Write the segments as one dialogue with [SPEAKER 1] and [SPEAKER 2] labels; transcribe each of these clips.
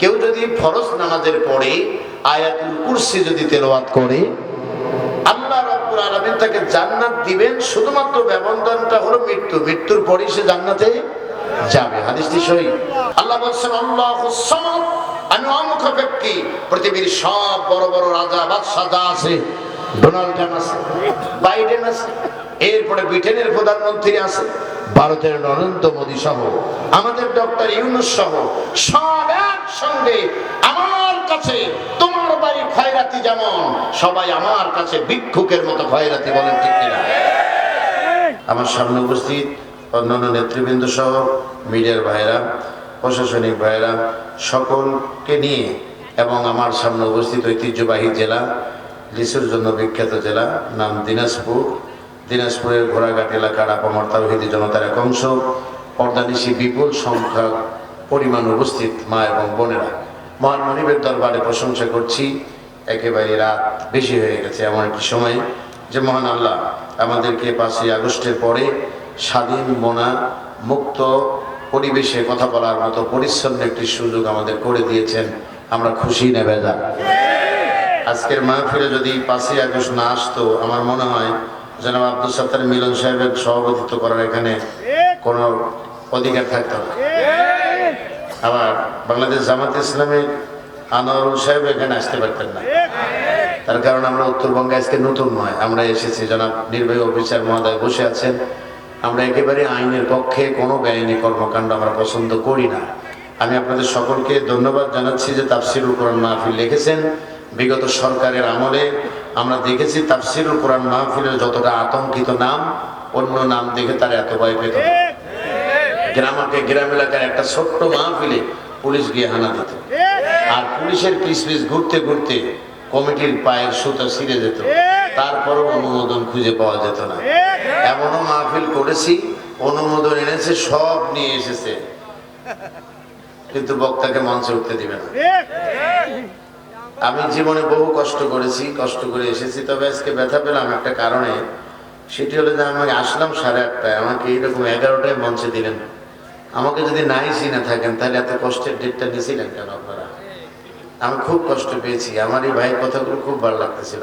[SPEAKER 1] কেউ যদি ফরজ নামাজের পরে আয়াতুল কুরসি যদি তেলাওয়াত করে, আল্লাহ রাব্বুল আলামিন তাকে জান্নাত দিবেন। শুধুমাত্র ব্যবধানটা হলো মৃত্যুর পরেই সে জান্নাতে যাবে। হাদিসটি সহিহ। আল্লাহ বলেন, আল্লাহুস সামাদ, আমি অমুখ ব্যক্তি। পৃথিবীর সব বড় বড় রাজা বাদশা যা আছে, ডোনাল্ড ট্রাম্প আছে, বাইডেন আছে, এরপরে ব্রিটেনের প্রধানমন্ত্রী আছে, ভারতের নরেন্দ্র মোদী সহ, আমাদের ডক্টর ইউনূস সহ সব একসঙ্গে আমার কাছে তোমার বাড়ি খয়রাতি যেমন, সবাই আমার কাছে ভিক্ষুকের মতো খয়রাতি। বলেন ঠিক কিনা? আমার সামনে উপস্থিত অন্যান্য নেতৃবৃন্দ সহ মিডিয়ার ভাইরা, প্রশাসনিক ভাইরা, সকলকে নিয়ে এবং আমার সামনে উপস্থিত ঐতিহ্যবাহী জেলা, লিচুর জন্য বিখ্যাত জেলা, নাম দিনাজপুর। দিনাজপুরের ঘোড়াঘাট এলাকার আপামর তাওহীদি জনতার এক অংশ, পর্দানিশী বিপুল সংখ্যক পরিমাণ উপস্থিত মা এবং বোনেরা, মহান মনিবের দরবারে প্রশংসা করছি। একেবারে রাত বেশি হয়ে গেছে, এমন একটি সময় যে মহান আল্লাহ আমাদেরকে 5ই আগস্টের পরে স্বাধীন মনা মুক্ত পরিবেশে কথা বলার মতো পরিচ্ছন্ন একটি সুযোগ আমাদের করে দিয়েছেন। আমরা খুশি না বেজার? আজকের মাহফিলে যদি 5ই আগস্ট না আসতো, আমার মনে হয় জনাব আব্দুল সাত্তার মিলন সাহেবের সভাপতিত্ব করার এখানে কোনো অধিকার থাকতো না। আবার বাংলাদেশ জামাতে ইসলামের আনোয়ারুল সাহেব এখানে আসতে পারতেন না। তার কারণ আমরা উত্তরবঙ্গে আজকে নতুন নয়, আমরা এসেছি। জনাব নির্বাহী অফিসার মহোদয় বসে আছেন। আমরা একেবারে আইনের পক্ষে, কোনো বেআইনি কর্মকাণ্ড আমরা পছন্দ করি না। আমি আপনাদের সকলকে ধন্যবাদ জানাচ্ছি যে তাফসিরুল কোরআন মাহফিল লিখেছেন। বিগত সরকারের আমলে আমরা দেখেছি তাফসিরুল কোরআন মাহফিলের যতটা আতঙ্কিত নাম, অন্য নাম দেখে তার এত ভয় পেত। গ্রাম এলাকার একটা ছোট্ট মাহফিলে পুলিশ গিয়ে হানা দিত, আর পুলিশের পিছ ঘুরতে ঘুরতে কমিটির পায়ের সুতা ছিঁড়ে যেত, তারপরও অনুমোদন খুঁজে পাওয়া যেত না। এমনও মাহফিল করেছি, অনুমোদন এনেছে, সব নিয়ে এসেছে, কিন্তু বক্তাকে মঞ্চে উঠতে দিবে না। আমি জীবনে বহু কষ্ট করেছি, কষ্ট করে এসেছি। তবে আজকে ব্যথা পেলাম একটা কারণে, সেটি হলো যে আমি আসলাম 8:30টায়, আমাকে এইরকম 11টায় মঞ্চে দিলেন। আমাকে যদি নাই চিনে থাকেন তাহলে এত কষ্টের ডেটটা নিয়েছিলেন কেন আপনারা? আমি খুব কষ্ট পেয়েছি। আমার এই ভাইয়ের কথাগুলো খুব ভালো লাগতেছিল।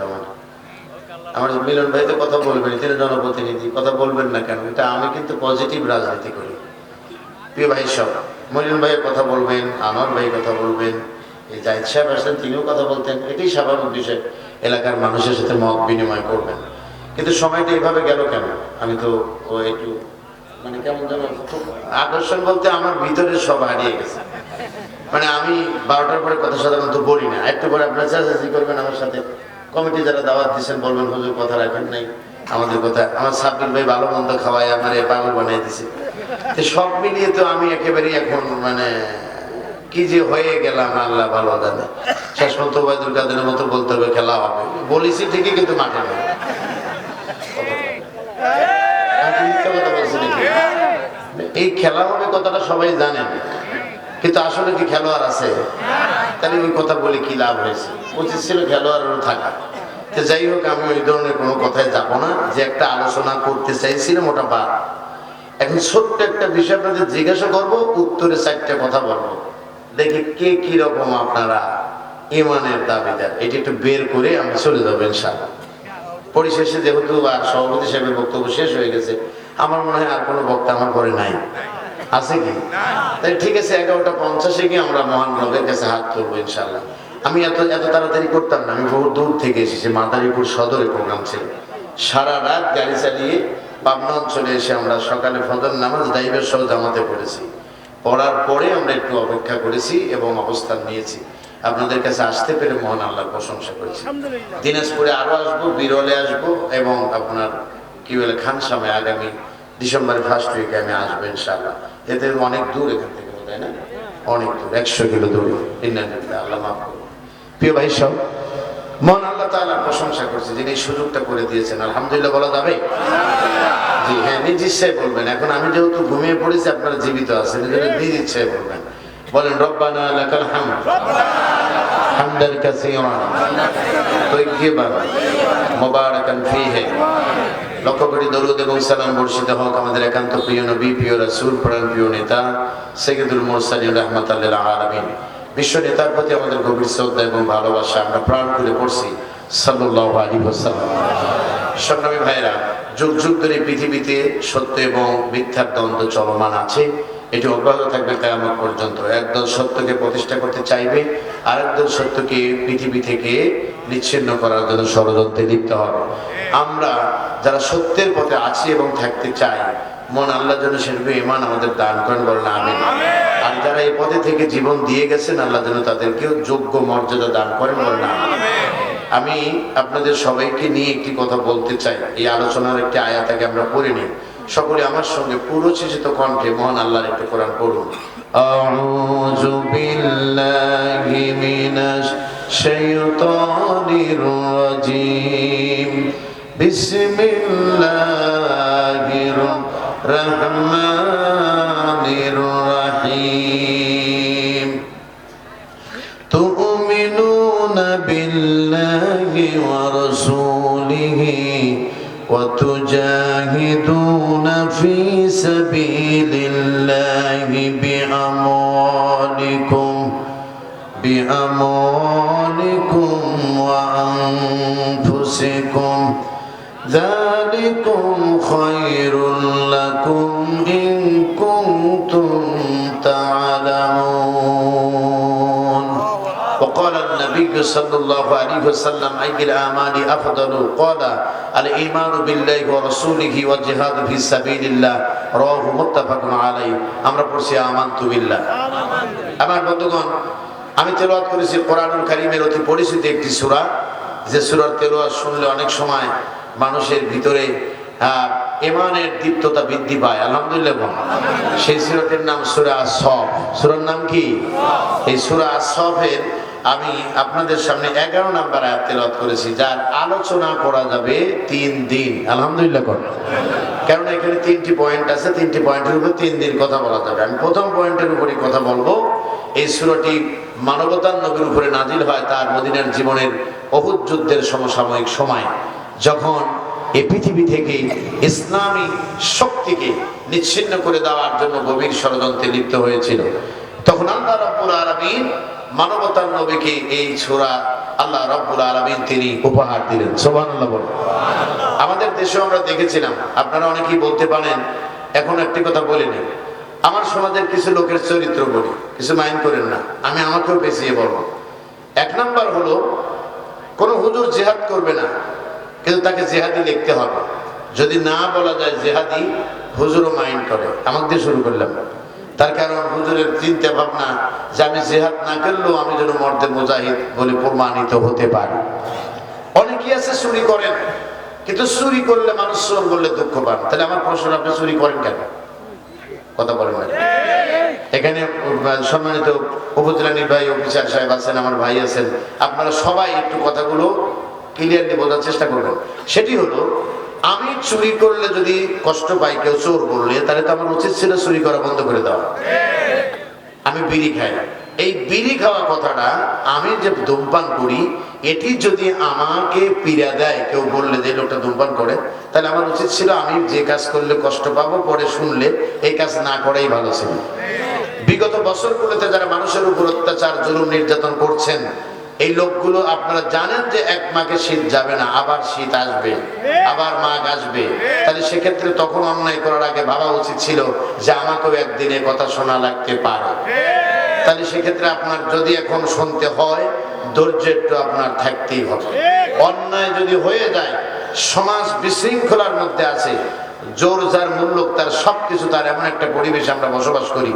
[SPEAKER 1] আমার মিলন ভাই তো কথা বলবেন, তিনি জনপ্রতিনিধি, কথা বলবেন না কেন? এটা আমি কিন্তু পজিটিভ রাজনীতি করি। প্রিয় ভাই সব, মিলন ভাইয়ের কথা বলবেন, আমার ভাই কথা বলবেন, এই জাহিদ সাহেব আসলেন, তিনিও কথা বলতেন, এটাই স্বাভাবিক বিষয়। এলাকার মানুষের সাথে মত বিনিময় করবেন। কিন্তু সময়টা এইভাবে গেল কেন? আমি তো একটু মানে কেমন যেন আকর্ষণ বলতে আমার ভিতরে সব হারিয়ে গেছে। মানে আমি 12টার পরে কথা সাধারণত বলি না। একটু পরে আপনার চাচাচি করবেন আমার সাথে, কমিটি যারা দাওয়াত দিচ্ছেন বলবেন হুজুর কথা রাখেন নাই আমাদের কথা। আমার সাব্বির ভাই ভালো মন্দ খাওয়াই আমার পাগল বানিয়ে দিছে। সব মিলিয়ে তো আমি একেবারে এখন মানে কি যে হয়ে গেলাম আল্লাহ ভালো জানে। শেষ পর্যন্ত ওবায়দুল কাদেরের মতো বলতে হবে খেলা হবে, বলেছি ঠিকই, কিন্তু মাঠে নেই। এই খেলা হবে কথাটা সবাই জানেন, কিন্তু আসলে কি খেলোয়াড় আছে? তাহলে ওই কথা বলে কি লাভ হয়েছে? উচিত ছিল খেলোয়াড়েরও থাকা। তো যাই হোক, আমি ওই ধরনের কোনো কথায় যাব না। যে একটা আলোচনা করতে চাইছিলাম ওটা বাদ। এখন ছোট্ট একটা বিষয় আপনাদের জিজ্ঞাসা করবো, উত্তরে 4টা কথা বলবো, দেখি কে কি রকম আপনারা ইমানের দাবিদার। এটি একটু বের করে আমি চলে যাবো ইনশাআল্লাহ। পরিশেষে যেহেতু আর সভাপতি সাহেবের বক্তব্য শেষ হয়ে গেছে, আমার মনে হয় আর কোনো বক্তা আমার পরে নাই, আছে কি? তাই ঠিক আছে, 11:50 গিয়ে আমরা মহান রবের কাছে হাত তুলবো ইনশাআল্লাহ। আমি এত তাড়াতাড়ি করতাম না। আমি বহু দূর থেকে এসেছি, মাদারীপুর সদরে প্রোগ্রাম ছিল। সারা রাত গাড়ি চালিয়ে পাবনা অঞ্চলে এসে আমরা সকালে ফজর নামাজ ড্রাইভার সহ জামাতে পড়েছি। পড়ার পরে আমরা একটু অপেক্ষা করেছি এবং অবস্থান নিয়েছি। আপনাদের কাছে আসতে পেরে মহান আল্লাহর প্রশংসা করেছি। দিনাজপুরে আরো আসবো, বিরলে আসবো, এবং আপনার কি বলে খানসামে আগামী ডিসেম্বরের 1st উইকে আমি আসবো ইনশাআল্লাহ। এতে অনেক দূর এখান থেকে, তাই না? অনেক দূর, 100 কিলো দূর। আল্লাহ মাফ করুন। প্রিয় ভাই সব, মহান আল্লাহ তাআলার প্রশংসা করছে যিনি এই সুযোগটা করে দিয়েছেন। আলহামদুলিল্লাহ বলা যাবে? জি হ্যাঁ, নিজ ইচ্ছায় বলবেন। এখন আমি যেহেতু ঘুমিয়ে পড়েছি, আপনারা জীবিত আছেন, নিজ ইচ্ছায় বলবেন। বলেন রব্বানা লাকাল হামদ হামদান কাসীরান তাইয়্যিবান মুবারাকান ফীহি। লক্ষ কোটি দরুদ এবং সালাম বর্ষিত হোক আমাদের একান্ত প্রিয় নবী, প্রিয় রাসূল, প্রাণ প্রিয় নেতা সৈয়দুল মুরসালিন রাহমাতাল লিল আলামিন বিশ্ব নেতার প্রতি আমাদের গভীর শ্রদ্ধা এবং ভালোবাসা আমরা প্রাণ খুলে পড়ছি সাল্লাল্লাহু আলাইহি ওয়াসাল্লাম। সংগ্রামী ভাইরা, যুগ যুগ ধরে পৃথিবীতে সত্য এবং মিথ্যার দ্বন্দ্ব চলমান আছে। এটি অব্যাহত থাকবে কিয়ামত পর্যন্ত। একদল সত্যকে প্রতিষ্ঠা করতে চাইবে, আরেকদল সত্যকে পৃথিবী থেকে বিচ্ছিন্ন করার জন্য ষড়যন্ত্রে লিপ্ত হবে। আমরা যারা সত্যের পথে আছি এবং থাকতে চাই, মন আল্লাহ যেন সেরকম ঈমান আমাদের দান করেন, বলেন আমিন। আর যারা এই পথে থেকে জীবন দিয়ে গেছেন, আল্লাহ যেন তাদেরকেও যোগ্য মর্যাদা দান করেন, বলেন আমিন। আমি আপনাদের সবাইকে নিয়ে একটি কথা বলতে চাই। এই আলোচনার একটি আয়াতকে আমরা পড়ে নিই। সকলে আমার সঙ্গে পুরো চিন্তিত কণ্ঠে মহান আল্লাহর একটি কোরআন পড়ুন। আউযু বিল্লাহি মিনাশ শাইতানির রাজীম। বিসমিল্লাহির রহমানির রহিম। তুমিনুনা বিল্লাহি ওয়া রাসূলিহি وتجاهدون في سبيل الله بأموالكم وأنفسكم ذلكم خير لكم إن كنتم تعلمون. وقال النبي صلى الله عليه وسلم أي الأعمال أفضل؟ قال الإيمان بالله ورسوله والجهاد في سبيل الله رواه متفق عليه. আমরা পড়ছি আমানতু বিল্লাহ। আমার বন্ধুগণ, আমি তেলাওয়াত করেছি কোরআনুল কারীমের অতি পরিচিত একটি সূরা, যে সূরার তেলাওয়াত শুনলে অনেক সময় মানুষের ভিতরে ঈমানের দীপ্ততা বৃদ্ধি পায়। আলহামদুলিল্লাহ। সেই সূরাটির নাম সূরা আস-সফ। সূরার নাম কি? এই সূরা আস-সফের আমি আপনাদের সামনে 11 নম্বর আয়াত তেলাওয়াত করেছি, যার আলোচনা করা যাবে 3 দিন। আলহামদুলিল্লাহ। কারণ এখানে 3টি পয়েন্ট আছে, 3টি পয়েন্টের উপর 3 দিন কথা বলা যাবে। আমি প্রথম পয়েন্টের উপরই কথা বলবো। এই সূরাটি মানবতার নবীর উপরে নাজিল হয় তার মদিনার জীবনের উহুদ যুদ্ধের সমসাময়িক সময়, যখন এই পৃথিবী থেকে ইসলামী শক্তিকে নিচ্ছিন্ন করে দেওয়ার জন্য গভীর ষড়যন্ত্রে লিপ্ত হয়েছিল। তখন আল্লাহ রাব্বুল আলামিন মানবতার নবীকে এই সূরা আল্লাহ রাব্বুল আলামিন তিনি উপহার দিলেন। সুবহানাল্লাহ বলেন। আমাদের দেশে আমরা দেখেছিলাম, আপনারা অনেকেই বলতে পারেন, এখন একটি কথা বলে নেই, আমার সমাজের কিছু লোকের চরিত্র বলি, কিছু মাইন্ড করেন না, আমি আমাকেও পেছিয়ে বলবো। 1 নাম্বার হলো, কোন হুজুর জিহাদ করবে না, কিন্তু তাকে জিহাদি লিখতে হবে। যদি না বলা যায় জিহাদি, হুজুরও মাইন্ড করে। আমাকে দিয়ে শুরু করলাম। তার কারণ হুজুরের চিন্তা ভাবনা যে আমি জিহাদ না করলেও আমি যেন মর্দে মুজাহিদ বলে প্রমাণিত হতে পারি। অনেকেই আছে চুরি করেন, কিন্তু চুরি করলে মানুষ চোর বললে দুঃখ পান। তাহলে আমার প্রশ্ন, আপনি চুরি করেন কেন? কথা বলেন না। এখানে সম্মানিত উপজেলা নির্বাহী অফিসার সাহেব আছেন, আমার ভাই আছেন, আপনারা সবাই একটু কথাগুলো ক্লিয়ারলি বোঝার চেষ্টা করবেন। সেটি হলো, আমি চুরি করলে যদি কষ্ট পাই কেউ চোর বললে, তাহলে তো আমার উচিত ছিল চুরি করা বন্ধ করে দেওয়া। আমি বিড়ি খাই, এই বিড়ি খাওয়া কথাটা, আমি যে ধূমপান করি, এটি যদি আমাকে পীড়া দেয় কেউ বললে যে লোকটা ধূমপান করে, তাহলে আমার উচিত ছিল আমি যে কাজ করলে কষ্ট পাবো পরে শুনলে এই কাজ না করাই ভালো ছিল। বিগত বছরগুলোতে যারা মানুষের উপর অত্যাচার জুলুম নির্যাতন করছেন, এই লোকগুলো আপনারা জানেন যে 1 মাঘে শীত যাবে না, আবার শীত আসবে, আবার মাঘ আসবে। তাহলে সেক্ষেত্রে তখন অন্যায় করার আগে ভাবা উচিত ছিল যে আমাকেও একদিনে কথা শোনা লাগতে পারে। তাহলে সেক্ষেত্রে আপনার যদি এখন শুনতে হয়, ধৈর্য একটু আপনার থাকতেই হবে। অন্যায় যদি হয়ে যায়, সমাজ বিশৃঙ্খলার মধ্যে আছে, জোর যার মূল্য তার সবকিছু, তার এমন একটা পরিবেশে আমরা বসবাস করি,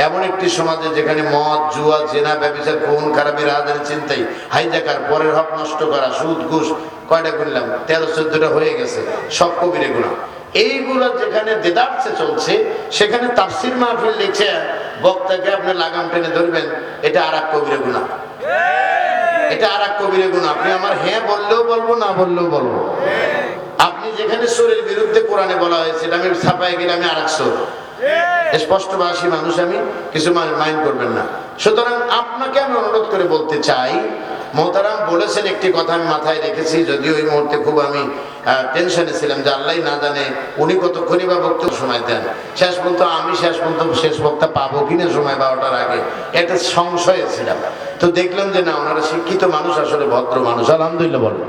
[SPEAKER 1] এমন একটি সমাজে যেখানে মদ, জুয়া, জেনা, ব্যভিচার, খুন খারাপি, রাজধানী চিন্তাই, হাইজাকার, পরের হক নষ্ট করা, সুদ, ঘুষ, কয়টা করলাম, 13-14টা হয়ে গেছে, সব কবিরে গুনাহ। এইগুলো যেখানে দেদারসে চলছে, সেখানে তাফসীর মাহফিল লিখছে, বক্তাকে আপনি লাগাম টেনে ধরবেন, এটা আর এক কবিরে গুনাহ। এটা আর এক কবিরে গুনাহ। আপনি আমার হ্যাঁ বললেও বলবো, না বললেও বলবো। আপনি যেখানে চোরের বিরুদ্ধে কোরআনে বলা হয়েছে, এটা আমি ছাপায় গেলে আমি আর এক চোর। স্পষ্টভাষী মানুষ আমি, কিছু মাইন্ড করবেন না। সুতরাং আপনাকে আমি অনুরোধ করে বলতে চাই, মোহতারাম বলেছেন একটি কথা আমি মাথায় রেখেছি, যদিও ওই মুহূর্তে খুব আমি টেনশনে ছিলাম যে আল্লাহ না জানে উনি কতক্ষণই বা বক্তব্য সময় দেন। শেষ পর্যন্ত শেষ বক্তা পাবো কিনা সময় 12টার আগে একটা সংশয়ে ছিলাম। তো দেখলাম যে না, ওনারা শিক্ষিত মানুষ, আসলে ভদ্র মানুষ, আলহামদুলিল্লাহ বলো।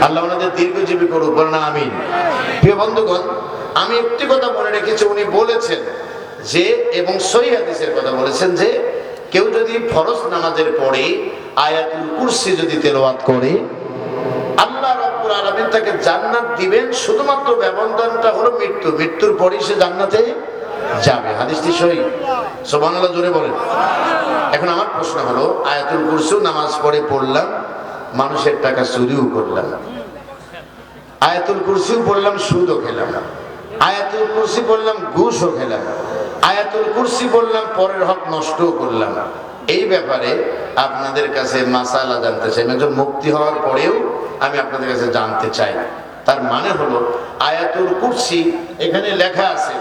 [SPEAKER 1] আল্লাহ ওনাদের দীর্ঘজীবী করুক, বলেন আমিন। প্রিয় বন্ধুগণ, আমি একটি কথা মনে রেখেছি, উনি বলেছেন যে, এবং সহিহ হাদিসের কথা বলেছেন যে, কেউ যদি ফরজ নামাজের পরে আয়াতুল কুরসি যদি তেলাওয়াত করে, আল্লাহ রাব্বুল আলামিন তাকে জান্নাত দিবেন। শুধুমাত্র ব্যবধানটা হলো মৃত্যুর পরেই সে জান্নাতে যাবে। হাদিসটি সহিহ, সুবহানাল্লাহ জোরে বলেন। এখন আমার প্রশ্ন হলো, আয়াতুল কুরসি নামাজ পড়ে পড়লাম, মানুষের টাকা চুরিও করলাম, আয়াতুল কুরসি পড়লাম, সুদও খেলাম, আয়াতুল কুরসি পড়লাম, ঘুষও খেলাম, আয়াতুল কুরসি পড়লাম, পরের হক নষ্টও করলাম। এই ব্যাপারে আপনাদের কাছে মাসালা জানতে চাই। একজন মুক্তি হওয়ার পরেও আমি আপনাদের কাছে জানতে চাই। তার মানে হলো, আয়াতুল কুরসি এখানে লেখা আছে,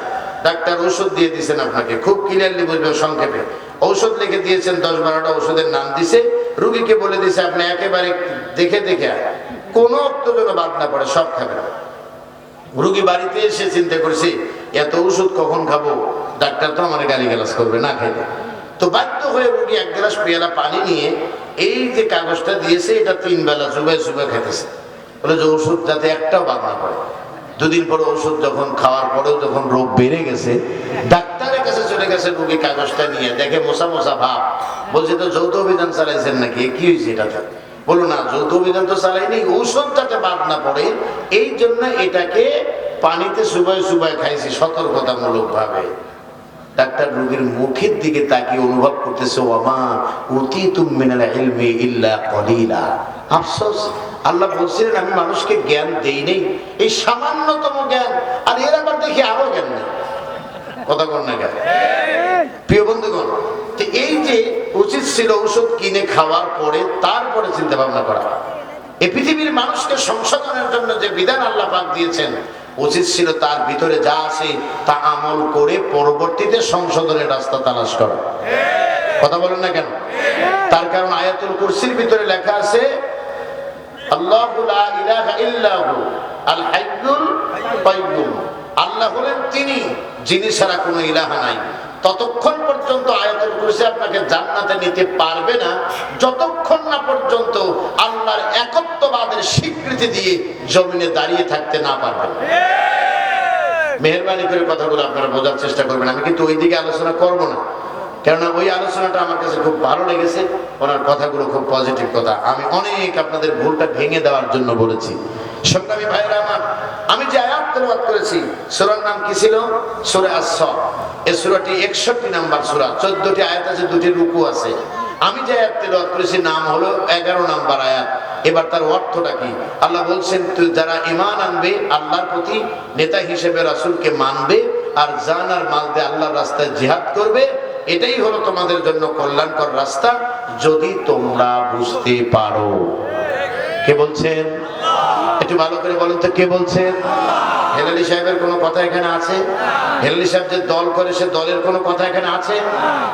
[SPEAKER 1] ডাক্তার ঔষধ দিয়ে দিয়েছেন আপনাকে, খুব ক্লিয়ারলি বুঝবেন সংক্ষেপে। ঔষধ লিখে দিয়েছেন, 10-12টা ওষুধের নাম দিছে, রুগীকে বলে দিছে আপনি একেবারে দেখে দেখে কোনো অক্ত যেন বাদ না পড়ে সব খাবেন। রুগী বাড়িতে এসে চিন্তা করেছে এত ওষুধ কখন খাবো, ডাক্তার তো আমার গালিগালাজ করবে না খেতে। তো বাধ্য হয়ে রুগী 1 গ্লাস পেয়ালা পানি নিয়ে এই যে কাগজটা দিয়েছে, এটা 3 বেলা চুবাই খেতেছে, বলে যে ওষুধ যাতে একটাও বাদ না পড়ে। 2 দিন পরে ওষুধ যখন খাওয়ার পরেও যখন রোগ বেড়ে গেছে, ডাক্তারের কাছে চলে গেছে রুগী, কাগজটা নিয়ে দেখে মোছা মোছা ভাব, বলছে তো যৌথ অভিযান চালাইছেন নাকি, কি হয়েছে এটাতে? বলো না, যৌথ অভিযান তো চালাইনি, ঔষধ যাতে বাদ না পড়ে এই জন্য এটাকে পানিতে চুবাই খাইছি সতর্কতামূলক ভাবে। ডাক্তার রোগীর মুখের দিকে তাকিয়ে অনুভব করতেছে, ওয়ামা উতিতুম মিনাল ইলমি ইল্লা কলিলা। আফসোস, আল্লাহ বলছিলেন আমি মানুষকে জ্ঞান দেই নেই, এই সামান্যতম জ্ঞান, আর এর আবার দেখি আরো জ্ঞান নেই। কথা বল না কেন? প্রিয় বন্ধুগণ, এই যে উচিত ছিল ঔষধ কিনে খাওয়ার পরে তারপরে চিন্তা ভাবনা করা। এই পৃথিবীর মানুষকে সংশোধনের জন্য যে বিধান আল্লাহ পাক দিয়েছেন, উচিত ছিল তার ভিতরে যা আছে তা আমল করে পরবর্তীতে সংশোধনের রাস্তা তালাশ করা। কথা বলেন না কেন? তার কারণ আয়াতুল কুরসির ভিতরে লেখা আছে, আল্লাহু লা ইলাহা ইল্লাহু আল হাইয়ুল কাইয়্যুম। আল্লাহ হলেন তিনি, যিনি ছাড়া কোনো ইলাহা নাই। ততক্ষণ পর্যন্ত আয়াতুল কুরসি আপনাকে জান্নাতে নিতে পারবে না, যতক্ষণ না পর্যন্ত আল্লাহর একত্ববাদের স্বীকৃতি দিয়ে জমিনে দাঁড়িয়ে থাকতে না পারবেন। মেহেরবানি করে কথাগুলো আপনারা বোঝার চেষ্টা করবেন। আমি কিন্তু ওই দিকে আলোচনা করব না, কেননা ওই আলোচনাটা আমার কাছে খুব ভালো লেগেছে, ওনার কথাগুলো খুব পজিটিভ কথা। আমি অনেক আপনাদের ভুলটা ভেঙে দেওয়ার জন্য বলেছি। সংগ্রামী ভাইরা আমার, আমি যে আয়াত তেলাওয়াত করেছি, সূরার নাম কি ছিল? সূরা আস-সাফ। এই সূরাটি 61 নাম্বার সূরা, 14টি আয়াত আছে, 2টি রুকু আছে। আমি যে আয়াত তেলাওয়াত করেছি নাম হলো 11 নাম্বার আয়াত। এবার তার অর্থটা কি? আল্লাহ বলছেন, যারা ঈমান আনবে, আল্লাহর প্রতি নেতা হিসেবে রাসূলকে মানবে, আর জান আর মাল দিয়ে আল্লাহর রাস্তায় জিহাদ করবে, এটাই হলো তোমাদের জন্য কল্যাণকর রাস্তা, যদি তোমরা বুঝতে পারো। কে বলছেন? একটু ভালো করে বলেন তো, কে বলছেন? হেলালি সাহেবের কোনো কথা এখানে আছে? হেলালি সাহেব যে দল করে, সে দলের কোনো কথা এখানে আছে?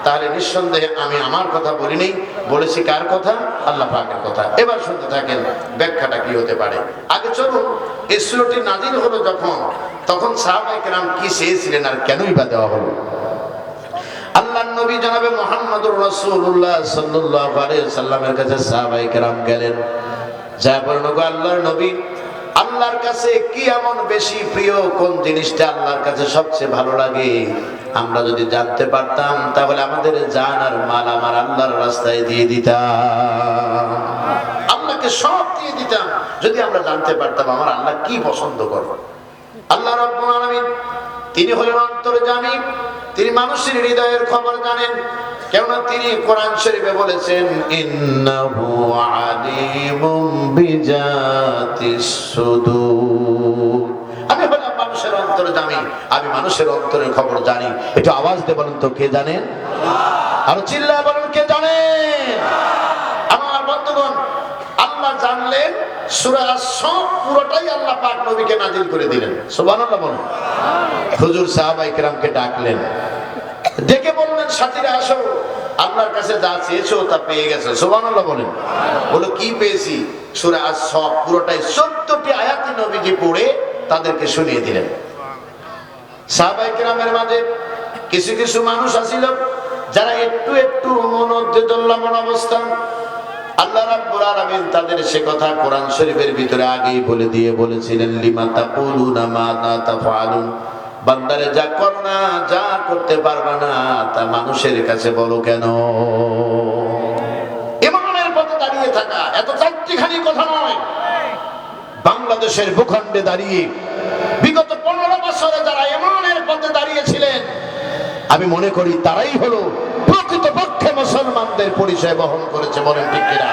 [SPEAKER 1] তাহলে নিঃসন্দেহে আমি আমার কথা বলিনি, বলেছি কার কথা? আল্লাহ পাকের কথা। এবার শুনতে থাকেন ব্যাখ্যাটা কি হতে পারে। আগে চলুন, এই সূরাটি নাযিল হলো যখন, তখন সাহাবায়ে কেরাম কি চেয়েছিলেন আর কেনই বা দেওয়া হলো? আল্লাহর নবী জনাবে মুহাম্মদুর রাসূলুল্লাহ সাল্লাল্লাহু আলাইহি সাল্লামের কাছে সাহাবায়ে কেরাম গেলেন, যা বলেন, গো আল্লাহর নবী, আল্লাহর কাছে কি এমন বেশি প্রিয়, কোন জিনিসটা আল্লাহর কাছে সবচেয়ে ভালো লাগে? আমরা যদি জানতে পারতাম তাহলে আমাদের জান আর মাল আমার আল্লাহর রাস্তায় দিয়ে দিতাম, আল্লাহকে সব দিয়ে দিতাম, যদি আমরা জানতে পারতাম আমার আল্লাহ কি পছন্দ করেন। আল্লাহ রাব্বুল আলামিন তিনি হলেন অন্তর্যামী, তিনি মানুষের হৃদয়ের খবর জানেন, কেননা তিনি কোরআন শরীফে বলেছেন, ইন্নাহু আলিমুম বিজাতিস সুদূর। আমি হলাম মানুষের অন্তর্যামী, আমি মানুষের অন্তরের খবর জানি। একটু আওয়াজ দিয়ে বলেন তো, কে জানেন? আরো চিল্লায় বলেন, কে জানেন? আমার বন্ধুগণ, আল্লাহ জানলেন, সূরা আস-সাফ পুরোটাই আল্লাহ পাক নবীকে নাযিল করে দিলেন। সুবহানাল্লাহ বলেন। হুজুর সাহাবায়ে কেরামকে ডাকলেন, ডেকে বললেন, সাথীরা আসো, আল্লাহর কাছে যা চেয়েছো তা পেয়ে গেছো। সুবহানাল্লাহ বলেন। বলো, কি পেয়েছি? সূরা আস-সাফ পুরোটাই 14টি আয়াত নবীজি পড়ে তাদেরকে শুনিয়ে দিলেন। সাহাবায়ে কেরামের মাঝে কিছু কিছু মানুষ আছিল যারা একটু একটু মনোদ্বেদল্যমান অবস্থা, আল্লাহ রাব্বুল আলামিন তাদের সে কথা কোরআন শরীফের ভিতরে আগেই বলে দিয়ে বলেছিলেন, লিমা তাকুলুনা মা লা তাফআলুন, বান্দারে যা করো না, যা করতে পারবা না তা মানুষের কাছে বলো কেন? ইমানের পথে দাঁড়িয়ে থাকা এত চারটিখানি কথা নয়। বাংলাদেশের ভূখণ্ডে দাঁড়িয়ে বিগত 15 বছরে যারা ইমানের পথে দাঁড়িয়েছিলেন, আমি মনে করি তারাই হলো প্রকৃতপক্ষে মুসলমানদের পরিচয় বহন করেছে। বলেন ঠিক কিনা?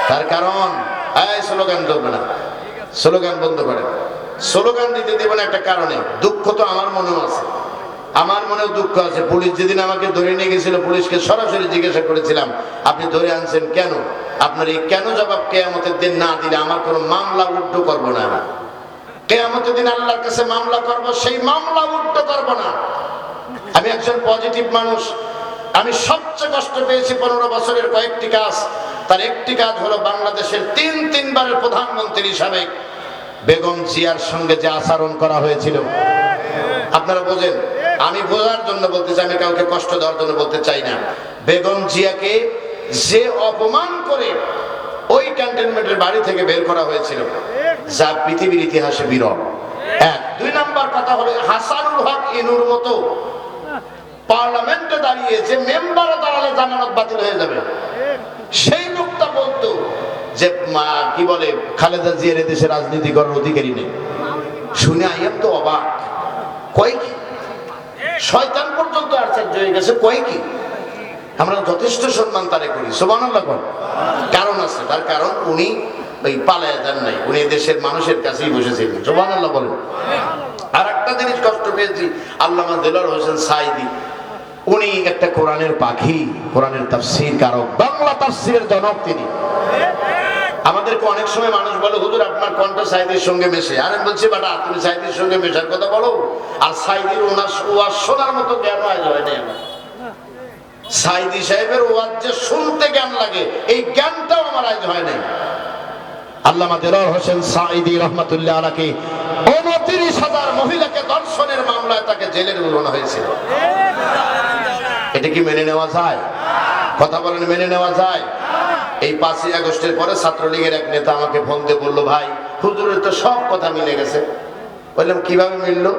[SPEAKER 1] তার কারণ এই স্লোগান চলবে না, স্লোগান বন্ধ করে। স্লোগান দিতে দেব না একটা কারণে, দুঃখ তো আমার মনেও আছে, আমার মনেও দুঃখ আছে। পুলিশ যেদিন আমাকে ধরে নিয়ে গেছিল, পুলিশকে সরাসরি জিজ্ঞাসা করেছিলাম, আপনি ধরে আনছেন কেন? আপনার এই কেন জবাব কিয়ামতের দিন না দিলে আমার কোনো মামলা উল্টো করবো না। আমি কিয়ামতের দিন আল্লাহর কাছে মামলা করব, সেই মামলা উল্টো করবো না। আমি একজন পজিটিভ মানুষ। আমি সবচেয়ে কষ্ট পেয়েছি 15 বছরের কয়েকটি কাজ। তার একটি কাজ হলো বাংলাদেশের তিনবারের প্রধানমন্ত্রী হিসাবে বেগম জিয়ার সঙ্গে যে আচরণ করা হয়েছিল। আপনারা বোঝেন, আমি বোঝার জন্য বলতেছি, আমি কাউকে কষ্ট দেওয়ার জন্য বলতে চাই না। বেগম জিয়াকে যে অপমান করে ওই ক্যান্টনমেন্টের বাড়ি থেকে বের করা হয়েছিল, যা পৃথিবীর ইতিহাসে বিরল। এক। 2 নাম্বার কথা হলো হাসানুল হক ইনুর মতো পার্লামেন্টে দাঁড়িয়ে যে মেম্বারে দাঁড়ালে জামানত বাতিল হয়ে যাবে, সেই লোকটা বলতো যে কি বলে খালেদা জিয়ার দেশে রাজনীতি করার অধিকারী নেই। শুনে আইয়াম তো অবাক, কয় কি? শয়তান পর্যন্ত আশ্চর্য হয়ে গেছে, কয় কি? আমরা যথেষ্ট সম্মান তারে করি, সুবহানাল্লাহ। কারণ আছে, তার কারণ উনি ওই পালায়া যান নাই, উনি দেশের মানুষের কাছেই বসেছিলেন। সুবহানাল্লাহ বলেন। আর একটা জিনিস কষ্ট পেয়েছি, আল্লামা দেলোয়ার হোসেন সাঈদী, উনি একটা কোরআনের পাখি, কোরআনের তাফসীর কারক, বাংলা তাফসীরের জনক তিনি। আমাদেরকে অনেক সময় মানুষ বলে, হুজুর আপনার কণ্ঠ সাঈদীর সঙ্গে মেশে। আর আমি বলছি, বাটা তুমি সাঈদীর সঙ্গে মেশার কথা বলো, আর সাঈদীর ওয়াজ শোনার মতো জ্ঞান আজ হয় নাই আমার। সাঈদী সাহেবের ওয়াজ যে শুনতে জ্ঞান লাগে, এই জ্ঞানটাও আমার আজ হয় নাই। আল্লামা দেলোয়ার হোসেন সাঈদী রাহমাতুল্লাহ আলাইহি 29,000 মহিলাকে ধর্ষণের মামলায় তাকে জেলে ঝুলানো হয়েছিল। এটা কি মেনে নেওয়া যায়? কথা বলেন, মেনে নেওয়া যায়? এই 5ই আগস্টের পরে ছাত্রলীগের এক নেতা আমাকে ফোন দিয়ে বললো, ভাই হুজুরের তো সব কথা মিলে গেছে। বললাম কিভাবে মিললো?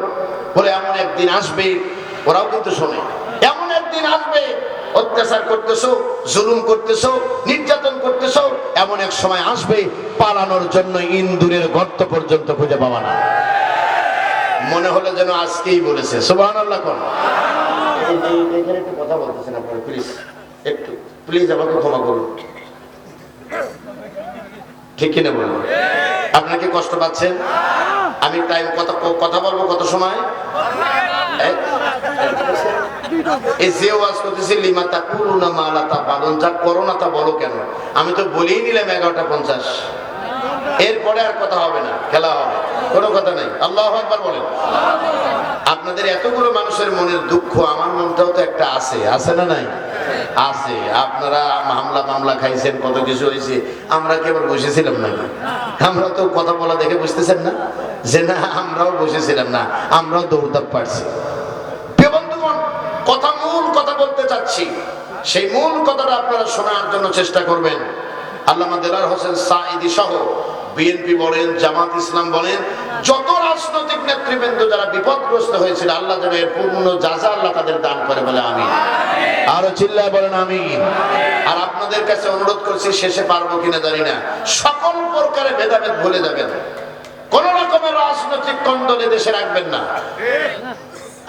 [SPEAKER 1] বলে এমন একদিন আসবে, ওরাও কিন্তু শোনে, এমন একদিন আসবে অত্যাচার করতেছো, জুলুম করতেছো, নির্যাতন করতেছো, এমন এক সময় আসবে পালানোর জন্য ইন্দুরের গর্ত পর্যন্ত খুঁজে পাবা না। মনে হলো যেন আজকেই বলেছে। সুবহানাল্লাহ। কোন এখানে একটু কথা বলতেছেন আপনারা, প্লিজ একটু প্লিজ আমাকে ক্ষমা করুন। ঠিক কিনা বলবো? আপনাকে কষ্ট পাচ্ছেন? আমি টাইম কথা বলবো কত সময়? এই যে ওয়াজ করতেছি, লিমা তাকুলুনা মা লা তাফআলুন, যা করো না তা বলো কেন? আমি তো বলেই নিলাম 11:50, এরপরে আর কথা হবে না, খেলা হবে, কোনো কথা নাই। আল্লাহু আকবার বলেন। আপনাদের এতগুলো মানুষের মনের দুঃখ, আমার মনটাও তো একটা আছে, আছে না নাই? আছে। আপনারা মামলা খাইছেন, কত কিছু হয়েছে, আমরা কেবল বসেছিলাম নাকি? আমরা তো কথা বলা দেখে বুঝতেছেন না যে না আমরাও বসেছিলাম না, আমরাও দৌড়দাপ পারছি। মূল কথা বলতে চাচ্ছি, সেই মূল কথাটা আপনারা শোনার জন্য চেষ্টা করবেন। আল্লামা দেলোয়ার হোসেন সাঈদী সহ বিএনপি বলেন, জামাত ইসলাম বলেন, যত রাজনৈতিক নেতৃবৃন্দ যারা বিপদগ্রস্ত হয়েছিল, আল্লাহ যেন এর পূর্ণ যাজা আল্লাহ তাদের দান করে, বলে আমিন। আরো চিল্লায় বলেন আমিন। আর আপনাদের কাছে অনুরোধ করছি, শেষে পারবো কিনা জানি না, সকল প্রকারের ভেদাভেদ ভুলে যাবেন, কোন রকমের রাজনৈতিক কন্দলে দেশে রাখবেন না।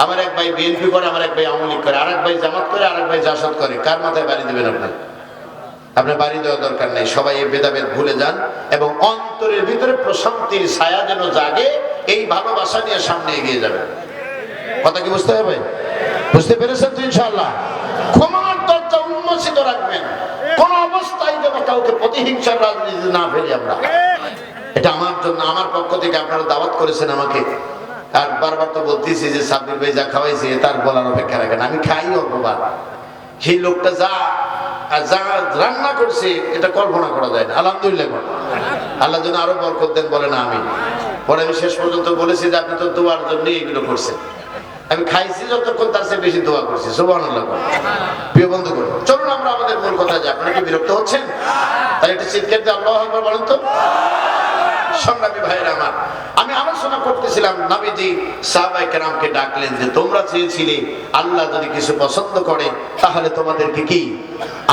[SPEAKER 1] আমার এক ভাই বিএনপি করে, আমার এক ভাই আওয়ামী লীগ করে, আরেক ভাই জামাত করে, আরেক ভাই জাসদ করে। কার মাথায় বাড়ি দিবেন আপনি? আপনার বাড়ি দেওয়ার দরকার নেই। সবাই এই ভেদাভেদ ভুলে যান এবং অন্তরের ভিতরে প্রশান্তির ছায়া যেন জাগে, এই ভালোবাসা নিয়ে সামনে এগিয়ে যাবেন। কথা কি বুঝতে হবে? বুঝতে পেরেছেন তো? ইনশাআল্লাহ ক্ষমার দরজা উন্মোচিত রাখবেন, কোন অবস্থায় যেন কাউকে প্রতিহিংসার রাজনীতি না ফেলি আমরা। এটা আমার জন্য, আমার পক্ষ থেকে আপনারা দাওয়াত করেছেন আমাকে। আর বারবার তো বলতেছি যে সাব্বির ভাই যা খাওয়াইছে তার বলার অপেক্ষা রাখেন, আমি খাই অল্পবার। সেই লোকটা যা যা রান্না করছি এটা কল্পনা করা যায় না। আলহামদুলিল্লাহ, আল্লাহ যেন আরো বরকত দেন, বলে না আমি। পরে আমি শেষ পর্যন্ত বলেছি যে আপনি তো দোয়ার জন্য এগুলো করছেন, আমি খাইছি যতক্ষণ তার চেয়ে বেশি দোয়া করছি। সুবহানাল্লাহ। প্রিয় বন্ধুগণ, চলুন আমরা আমাদের মূল কথা যাই। আপনারা কি বিরক্ত হচ্ছেন? তাই একটু চিৎকার দিয়ে আল্লাহু আকবার বলেন তো। সংগ্রামী ভাইয়েরা আমার, আমি আলোচনা করতেছিলাম, নবীজি সাহাবায়ে কেরামকে ডাকলেন যে তোমরা চেয়েছিলে আল্লাহ যদি কিছু পছন্দ করে তাহলে তোমাদেরকে কি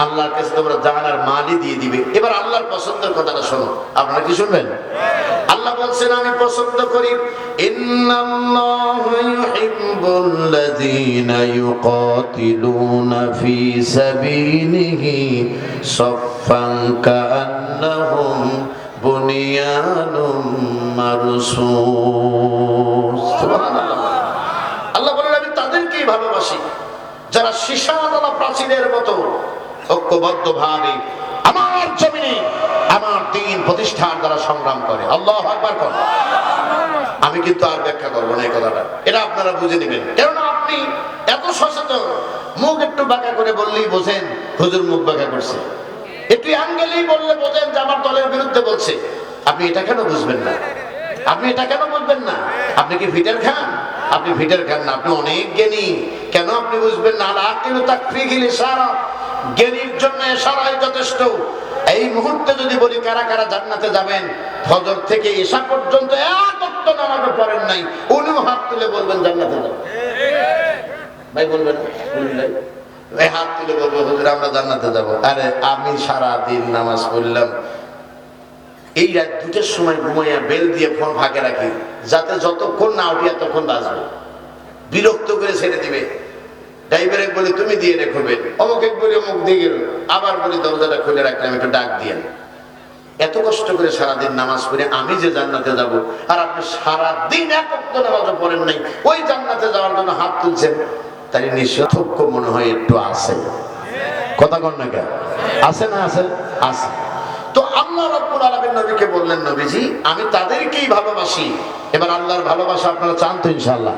[SPEAKER 1] আল্লাহর কাছে তোমরা জান আর মালই দিয়ে দিবে। এবার আল্লাহর পছন্দের কথাটা শোনো, আপনারা কি শুনবেন? আল্লাহ বলছেন আমি পছন্দ করি, ইন্নাল্লাহা ইউহিব্বুল্লাযীনা ইউকাতিলুনা ফী সাবিলিহি সাফফান কাআন্নাহুম বুনিয়ানুম মারসুস। সুবহানাল্লাহ। আল্লাহ বলেন আমি তাদেরকেই ভালোবাসি যারা সীসাতলা প্রাচীরের মতো ঐক্যবদ্ধভাবে আমার জমিনে আমার দ্বীন প্রতিষ্ঠার দ্বারা সংগ্রাম করে। আল্লাহু আকবার করেন। আমি কিন্তু আর ব্যাখ্যা করবো না এই কথাটা, এটা আপনারা বুঝে নেবেন। কেননা আপনি এত সচেতন, মুখ একটু বাঁকা করে বললেই বোঝেন হুজুর মুখ বাঁকা করছে, একটু আঙ্গেলেই বললে বোঝেন যে আমার দলের বিরুদ্ধে বলছে। আপনি এটা কেন বুঝবেন না? আপনি এটা কেন বুঝবেন না? আপনি কি ফিটার খান? আপনি ফিটার খান না, আপনি অনেক জ্ঞানী। কেন আপনি বুঝবেন না? আকিলু তাকফিহিল ইশারা, জ্ঞানীর জন্য ইশারাই যথেষ্ট। এই মুহূর্তে যদি বলি কারা কারা জান্নাতে যাবেন, ফজর থেকে ঈশা পর্যন্ত এক ওয়াক্ত নামাজও পড়েন নাই, উনিও হাত তুলে বলবেন জান্নাতে যাবেন। ভাই বলবেন এই হাত তুলে বলবো হুজুর আমরা জান্নাতে যাব। আরে আমি সারা দিন নামাজ পড়লাম, এই রাত 2টার সময় ঘুমাইয়া বেল দিয়ে ফোন ফাঁকে রাখি যাতে যতক্ষণ না উঠি ততক্ষণ বাজবে। বিরক্ত করে ছেড়ে দিবে। ড্রাইভারে বলি তুমি দিয়ে রেখো বেল, অমুক এক বলি অমুক দিয়ে গেল, আবার বলি দরজাটা খুলে রাখলাম একটু ডাক দিয়ে। এত কষ্ট করে সারাদিন নামাজ পড়ে আমি যে জান্নাতে যাব, আর আপনি সারাদিন এক ওয়াক্ত নামাজও পড়েন নাই, ওই জান্নাতে যাওয়ার জন্য হাত তুলছেন, তাই নিশ্চয় মনে হয় একটু আছে। কথা কন না কেন? আছে না? আছে, আছে। তো আল্লাহ রাব্বুল আলামিন নবীকে বললেন নবীজি আমি তাদেরকেই ভালোবাসি। এবার আল্লাহর ভালোবাসা আপনারা চান তো ইনশাআল্লাহ?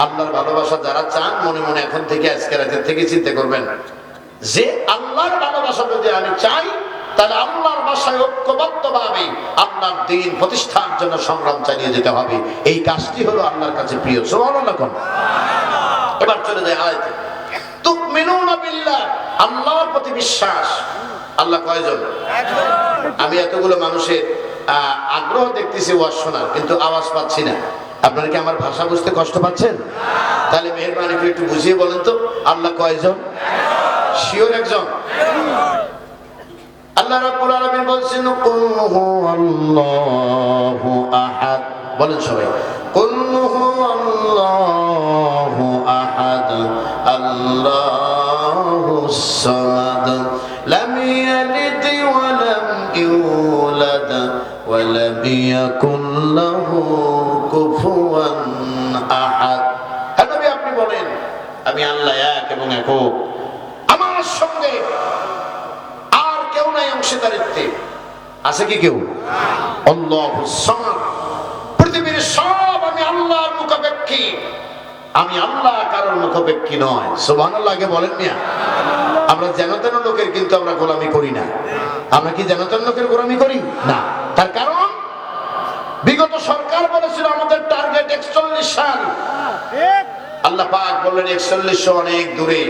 [SPEAKER 1] আল্লাহর ভালোবাসা যারা চান মনে মনে এখন থেকে আজকে রাতের থেকে চিন্তা করবেন যে আল্লাহর ভালোবাসা যদি আমি চাই তাহলে আল্লাহর ভাষায় ঐক্যবদ্ধভাবে আল্লাহর দ্বীন প্রতিষ্ঠার জন্য সংগ্রাম চালিয়ে যেতে হবে। এই কাজটি হলো আল্লাহর কাছে প্রিয়। সুবহানাল্লাহ। এবার চলে যায় আয়াতে, তুমিনুনা বিল্লাহ, আল্লাহর প্রতি বিশ্বাস। আল্লাহ কয়জন? আমি এতগুলো মানুষের আগ্রহ দেখতেছি ওয়াজ শোনার, কিন্তু আওয়াজ পাচ্ছি না। আপনারা কি আমার ভাষা বুঝতে কষ্ট পাচ্ছেন? তাহলে মেহেরবানি করে একটু বুঝিয়ে বলেন তো আল্লাহ কয়জন? শিওর একজন? আল্লাহ রাব্বুল আলামিন বলছেন কুল হুয়াল্লাহু আহাদ। বলেন সবাই, কুল হুয়াল্লাহু আহাদ আল্লাহুস সামাদ লাম ইয়ালিদ ওয়া লাম ইউলাদ ওয়া লাম ইয়াকুল লাহু কুফুয়ান আহাদ। হ্যাঁ নবী আপনি বলেন আমি আল্লাহ এক এবং একক, আমার সঙ্গে আর কেউ নাই অংশীদারিত্বে। আছে কি কেউ? আল্লাহুস সামাদ, পৃথিবীর সব আমি আল্লাহর মুখাপেক্ষী, আমি আল্লাহ কারোর মুখাপেক্ষী নয়। সুবহানাল্লাহ বলেন মিয়া। আমরা যেন তেন লোকের কিন্তু আমরা গোলামি করি না। আমরা কি যেন তেন লোকের গোলামি করি না? তার কারণ বিগত সরকার বলেছিল আমাদের টার্গেট 41 সাল। আল্লাহ পাক বললেন 41 অনেক দূরে।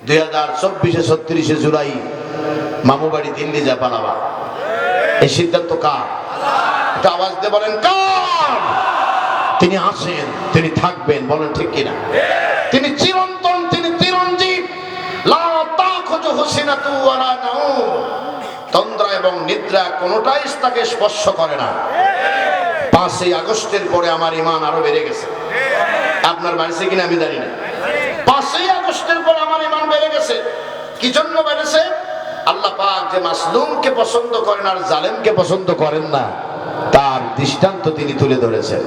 [SPEAKER 1] 2024 36 জুলাই মামু বাড়ি দিল্লি যা পালাবা, এই সিদ্ধান্ত কার? একটা আওয়াজ দিয়ে বলেন কার? তিনি আছেন, তিনি থাকবেন, বলেন ঠিক কিনা? তিনি চিরন্তন, তিনি চিরঞ্জীব। লা তাখুযুহু সিনাতু ওয়া লা নাউম, তন্দ্রা এবং নিদ্রা কোনোটাই তাকে স্পর্শ করে না। 5ই আগস্টের পরে আমার ঈমান আরো বেড়ে গেছে। আপনার বাড়িতে কিনা আমি জানি না। 5ই আগস্টের পরে আমার ঈমান বেড়ে গেছে। কি জন্য বেড়েছে? আল্লাহ পাক যে মাসলুমকে পছন্দ করেন আর জালেমকে পছন্দ করেন না, তার দৃষ্টান্ত তিনি তুলে ধরেছেন।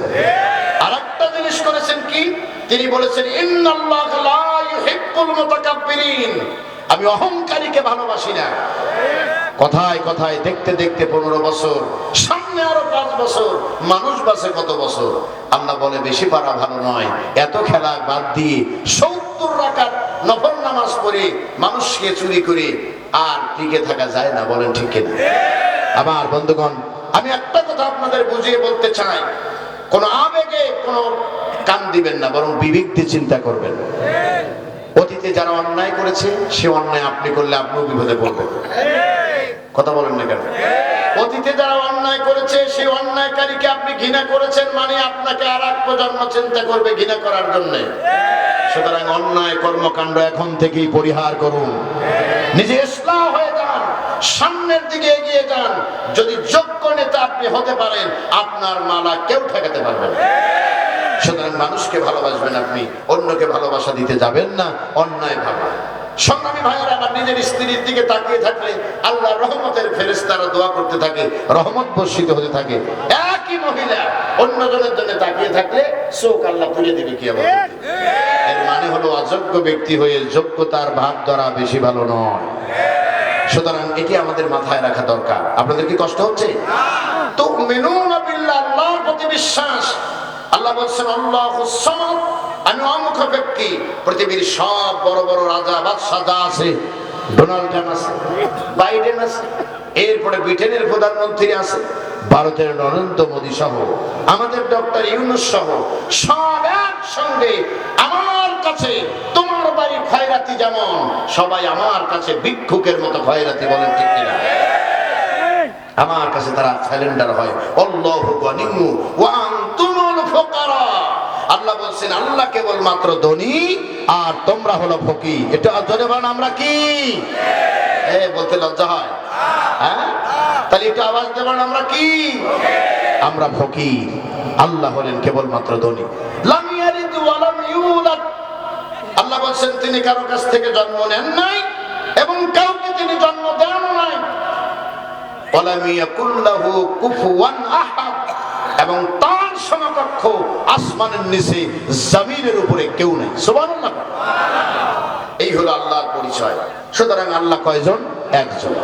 [SPEAKER 1] আরেকটা জিনিস করেছেন কি? তিনি বলেছেন ইন্নাল্লাহা লা ইউহিব্বুল মুতাকাব্বিরিন, আমি অহংকারীকে ভালোবাসি না। কথায় কথায় দেখতে দেখতে 15 বছর, সামনে আরো 5 বছর, মানুষ বাঁচে কত বছর? আল্লাহ বলে বেশি পারা ভালো নয়। এত খেলা বাদ দিয়ে 70 রাকাত নফল নামাজ পড়ে মানুষকে চুরি করে আর টিকে থাকা যায় না, বলেন ঠিক কিনা? আমার বন্ধুগণ, আমি একটা কথা আপনাদের বুঝিয়ে বলতে চাই, কোন আবেগে কোন কান দিবেন না, বরং বিবেক দিয়ে চিন্তা করবেন। অতীতে যারা অন্যায় করেছে, সে অন্যায় আপনি করলে আপনিও বিপদে পড়বেন। কথা বলেন না কেন? অতীতে যারা অন্যায় করেছে, সেই অন্যায়কারীকে আপনি ঘৃণা করেছেন, মানে আপনাকে আর এক প্রজন্ম চিন্তা করবে ঘৃণা করার জন্য। সুতরাং অন্যায় কর্মকাণ্ড এখন থেকেই পরিহার করুন, নিজে ইসলাম হয়ে যান, সামনের দিকে এগিয়ে যান। যদি যোগ্য নেতা আপনি হতে পারেন, আপনার মালা কেউ ঠেকাতে পারবে না। সুতরাং মানুষকে ভালোবাসবেন, আপনি অন্যকে ভালোবাসা দিতে যাবেন না অন্যায় ভাবে। সংগ্রামী ভাইয়েরা, আমার নিজের স্ত্রীর দিকে তাকিয়ে থাকলে আল্লাহ রহমতের ফেরেশতারা দোয়া করতে থাকে, রহমত বর্ষিত হতে থাকে। একই মহিলা অন্যজনের জন্য তাকিয়ে থাকলে চোখ আল্লাহ তুলে দিবে কিয়ামতে। এর মানে হলো অযোগ্য ব্যক্তি হয়ে যোগ্যতার ভাগ ধরা বেশি ভালো নয়। সুতরাং এটি আমাদের মাথায় রাখা দরকার। আপনাদের কি কষ্ট হচ্ছে? তো মিনুনা বিল্লাহ, আল্লাহর প্রতি বিশ্বাস। আল্লাহ বলছেন আল্লাহুস সামাদ, আমি অমুখ ব্যক্তি। পৃথিবীর সব বড় বড় রাজা বাদশাহ যা আছে, ডোনাল্ড ট্রাম্প আছে, বাইডেন আছে, এরপরে ব্রিটেনের প্রধানমন্ত্রী আছে, ভারতের নরেন্দ্র মোদী সহ, আমাদের ডক্টর ইউনূস সহ, সব একসঙ্গে আমার কাছে তোমার বাড়ি খয়রাতি যেমন, সবাই আমার কাছে ভিক্ষুকের মতো খয়রাতি, বলেন ঠিক কিনা? আমার কাছে তারা সারেন্ডার হয়। আল্লাহু গনিয়্যু ওয়া আনতুমুল ফুকারা। আল্লাহ বলছেন আল্লাহ কেবল মাত্র ধনী আর তোমরা হলো ফকির। এটা জোরে বলেন, আমরা কি? বলতে লজ্জা হয়? হ্যাঁ, তাহলে একটু আওয়াজ দেবেন, আমরা কি? আমরা ফকির, আল্লাহ হলেন কেবল মাত্র ধনী। লাম ইয়ালিদ ওয়া লাম ইউলাদ। আল্লাহ বলছেন তিনি কারো কাছ থেকে জন্ম নেন নাই এবং কাউকে তিনি জন্ম দেন নাই। ওয়ালাম ইয়াকুল লাহু কুফুয়ান আহাদ, এবং তার সমকক্ষ আসমানের নিচে জমিনের উপরে কেউ নাই। সুবহানাল্লাহ। এই হলো আল্লাহর পরিচয়। সুতরাং আল্লাহ কয়জন? একজন।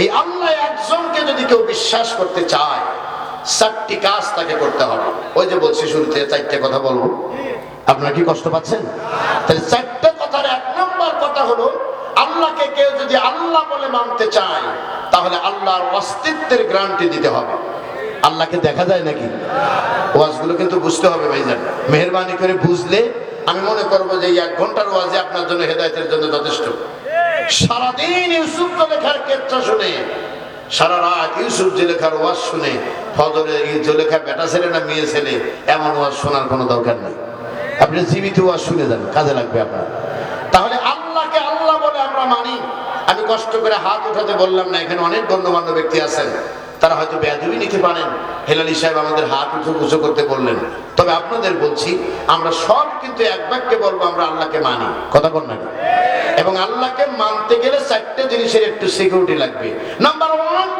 [SPEAKER 1] এই আল্লাহ একজনকে যদি কেউ বিশ্বাস করতে চায়, চারটি কাজ তাকে করতে হবে। ওই যে বলছি শুরুতে চারটে কথা বলবো, আপনারা কি কষ্ট পাচ্ছেন? তাহলে চারটে কথার এক নম্বর কথা হলো, আল্লাহকে কেউ যদি আল্লাহ বলে মানতে চায়, তাহলে আল্লাহর অস্তিত্বের গ্যারান্টি দিতে হবে। আল্লাহকে দেখা যায় নাকি? ওয়াজগুলো কিন্তু বুঝতে হবে ভাইজান, মেহেরবানি করে বুঝলে আমি মনে করবো যে এই 1 ঘন্টার ওয়াজে আপনার জন্য হেদায়েতের জন্য যথেষ্ট। সারাদিন ইউসুফ জুলেখার কেচ্ছা শুনে, সারা রাত ইউসুফ জুলেখার ওয়াজ শুনে, ফজরে জুলেখা বেটা ছেলে না মেয়ে ছেলে, এমন ওয়াজ শোনার কোনো দরকার নেই। আপনি জীবিত ওয়াজ শুনে যান, কাজে লাগবে আপনার। তাহলে আল্লাহকে আল্লাহ বলে আমরা মানি। আমি কষ্ট করে হাত উঠাতে বললাম না, এখানে অনেক গণ্যমান্য ব্যক্তি আছেন, তারা হয়তো বেয়াদবি নিতে পারেন। হেলালি সাহেব আমাদের হাত উঁচু করতে বললেন, তবে আপনাদের বলছি আমরা সব কিন্তু এক বাক্যে বলবো আমরা আল্লাহকে মানি। কথা বল না? এবং আল্লাহকে মানতে গেলে 4টে জিনিসের একটু সিকিউরিটি লাগবে। নাম্বার 1,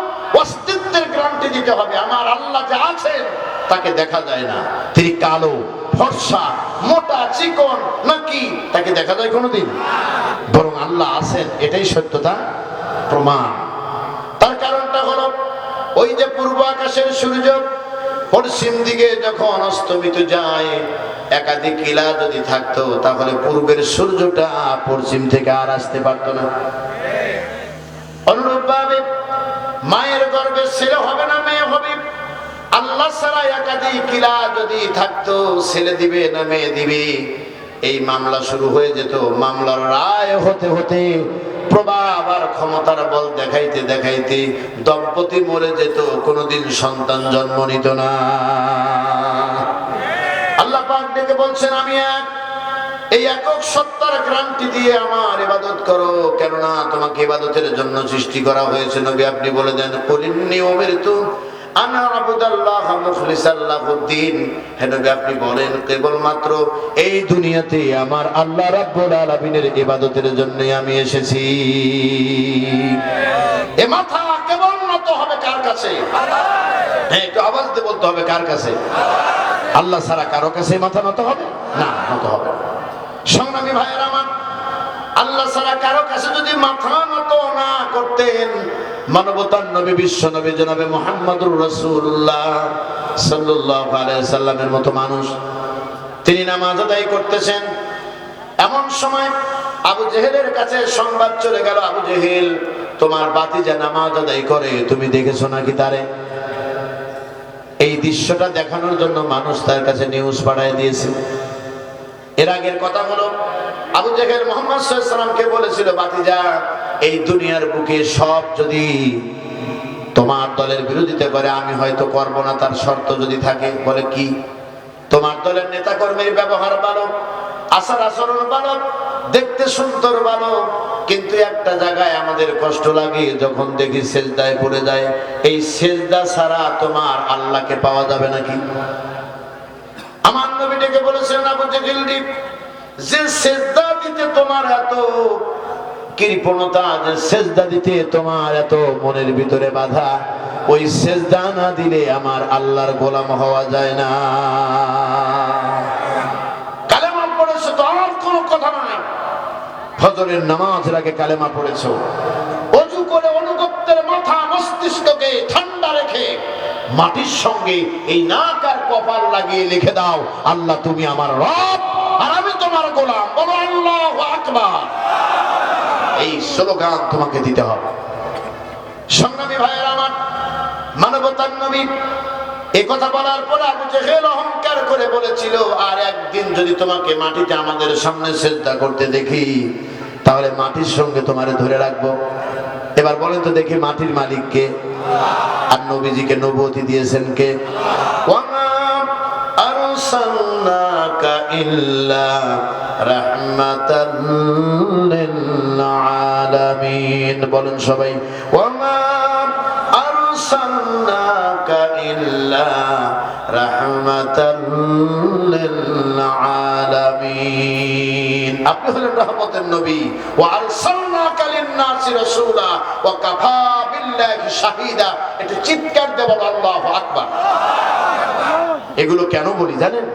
[SPEAKER 1] অস্তিত্বের গ্যারান্টি দিতে হবে। আমার আল্লাহ যে আছেন তাকে দেখা যায় না, তিনি কালো, ফর্সা, মোটা, চিকন নাকি তাকে দেখা যায় কোনোদিন? বরং আল্লাহ আছেন, এটাই সত্যতা প্রমাণ। তার কারণটা হলো, ওই যে পূর্ব আকাশের সূর্য পশ্চিম দিকে যখন অস্তমিত যায়, একাধিক কিলা যদি থাকতো তাহলে পূর্বের সূর্যটা পশ্চিম থেকে আর আসতে পারতো না। অনুরূপভাবে মায়ের গর্ভে ছেলে হবে না মেয়ে হবে, আল্লাহ ছাড়া একাধিক কিলা যদি থাকতো ছেলে দিবে না মেয়ে দিবে, এই মামলা শুরু হয়ে যেত। মামলার রায় হতে হতে প্রভাব আর ক্ষমতার বল দেখাইতে দেখাইতে দম্পতি মরে যেত, কোনোদিন সন্তান জন্ম নিত না। আল্লাহ পাক ডেকে বলছেন আমি এক, এই একক সত্তার গ্যারান্টি দিয়ে আমার ইবাদত করো, কেননা তোমাকে ইবাদতের জন্য সৃষ্টি করা হয়েছে। নবী আপনি বলে দেন, কুলিন্নী উমিরতু আনা আবুদাল্লাহ মুখলিসাল লাহুদ্দিন। হে নবী আপনি বলেন কেবলমাত্র এই দুনিয়াতে আমার আল্লাহ রাব্বুল আলামিনের ইবাদতের জন্য আমি এসেছি। এ মাথা কেবল নত হবে কার কাছে? হ্যাঁ, একটু আওয়াজ দিয়ে বলতে হবে, কার কাছে? আল্লাহ ছাড়া কারো কাছে মাথা নত হবে না, নত হবে। সংগ্রামী ভাইয়েরা আমার, আল্লাহ ছাড়া কারো কাছে যদি মাথা নত না করতেন, মানবতার নবী বিশ্ব নবী জনাবে মুহাম্মদুর রাসূলুল্লাহ সাল্লাল্লাহু আলাইহি সাল্লামের মতো মানুষ, তিনি নামাজ আদায় করতেছেন, এমন সময় আবু জেহেলের কাছে সংবাদ চলে গেল, আবু জেহেল তোমার বাতিজা নামাজ আদায় করে, তুমি দেখেছো নাকি তারে? এই দৃশ্যটা দেখানোর জন্য মানুষ তার কাছে নিউজ পাঠায় দিয়েছে। এর আগের কথা হলো, আবু জেহেল মুহাম্মদ সাল্লাল্লাহু আলাইহি ওয়াসাল্লামকে বলেছিল, বাতিজা এই দুনিয়ার বুকে সব যদি তোমার দলের বিরোধিতা করে আমি হয়তো করব না, তার শর্ত যদি থাকে। বলে কি? তোমার দলের নেতা কর্মীর ব্যবহার ভালো, আচার আচরণ ভালো, দেখতে সুন্দর ভালো, কিন্তু একটা জায়গায় আমাদের কষ্ট লাগে, যখন দেখি সেজদায় পড়ে যায়। এই সেজদা ছাড়া তোমার আল্লাহকে পাওয়া যাবে নাকি? আমার নবী ডেকে বলেছেন, আবু জেহেল যে সেজদা দিতে তোমার এত কৃপণতা, যে সেজদা দিতে তোমার এত মনের ভিতরে বাধা, ওই সেজদা না দিলে আমার আল্লাহর গোলাম হওয়া যায় না। কালেমা পড়েছো তো আর কোনো কথা নাই, ফজরের নামাজের আগে কালেমা পড়েছো, ওযু করে অনুগত্যের মাথা মস্তিষ্ককে ঠান্ডা রেখে মাটির সঙ্গে এই নাক আর কপাল লাগিয়ে লিখে দাও, আল্লাহ তুমি আমার রব আর আমি তোমার গোলাম। বলো আল্লাহু আকবার। এই স্লোগান তোমাকে দিতে হবে। সংগ্রামী ভাইয়েরা আমার, মানবতার নবী এই কথা বলার পর আবু জেহেল অহংকার করে বলেছিল, আর একদিন যদি তোমাকে মাটিতে আমাদের সামনে সিজদা করতে দেখি, তাহলে মাটির সঙ্গে তোমারে ধরে রাখবো। এবার বলেন তো দেখি, মাটির মালিক কে? আর নবীজিকে নবুয়তি দিয়েছেন কে? ওয়ামা আরসালনাকা ইল্লা রাহমাতাল লিল আলামিন। বলেন সবাই, ওয়ামা আরসালনাকা ইল্লা রাহমাতাল লিল আলামিন। আপনি হলেন রহমতের নবী। ওয়া আরসালনাকা লিন-নাসি রাসূলা ওয়া কাফা বিল্লাহি শাহীদা। একটু চিৎকার দিয়ে বলো আল্লাহু আকবার। এগুলো কেন বলি জানেন?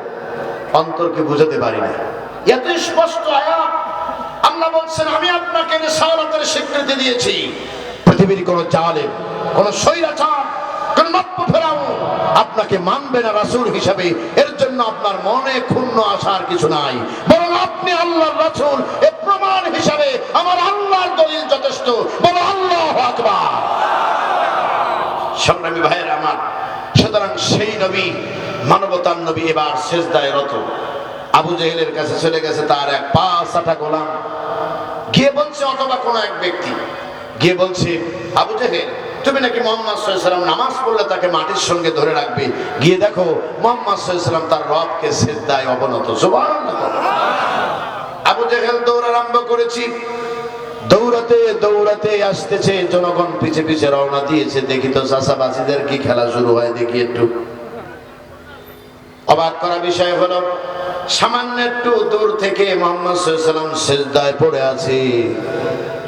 [SPEAKER 1] অন্তরকে বুঝাতে পারি না। এত স্পষ্ট আয়াত, আল্লাহ বলছেন আমি আপনাকে রিসালাতের স্বীকৃতি দিয়েছি। পৃথিবীর কোন জালেম, কোন স্বৈরাচার, কোন নব্য ফেরাউন আপনাকে মানবে না রাসূল হিসেবে। এর জন্য আপনার মনে ক্ষুণ্ণ আসার কিছু নাই, বরং আপনি আল্লাহর রাসূল, এ প্রমাণ হিসেবে আমার আল্লাহর দলিল যথেষ্ট। বলো আল্লাহু আকবার। সংগ্রামী ভাইয়েরা আমার, সুতরাং সেই নবী, মানবতার নবী এবার সিজদায় রত। আবু জেহেলের কাছে চলে গেছে তার এক পা চাটা গোলাম, গিয়ে বলছে, অথবা কোন এক ব্যক্তি গিয়ে বলছে, আবু জেহেল তুমি নাকি মুহাম্মদ সাল্লাল্লাহু আলাইহি ওয়াসাল্লাম নামাজ পড়লে তাকে মাটির সঙ্গে ধরে রাখবে, গিয়ে দেখো মুহাম্মদ সাল্লাল্লাহু আলাইহি ওয়াসাল্লাম তার রবকে সিজদায় অবনত। সুবহানাল্লাহ। আবু জেহেল দৌড় আরম্ভ করেছি, দৌড়াতে দৌড়াতে আসতেছে, জনগণ পিছে পিছে রওনা দিয়েছে। দেখি তো চাচাবাজিদের কি খেলা শুরু হয়, দেখি একটু। অবাক করা বিষয় হলো, সামান্য একটু দূর থেকে মুহাম্মদ সাল্লাল্লাহু আলাইহি ওয়াসাল্লাম সিজদায় পড়ে আছে।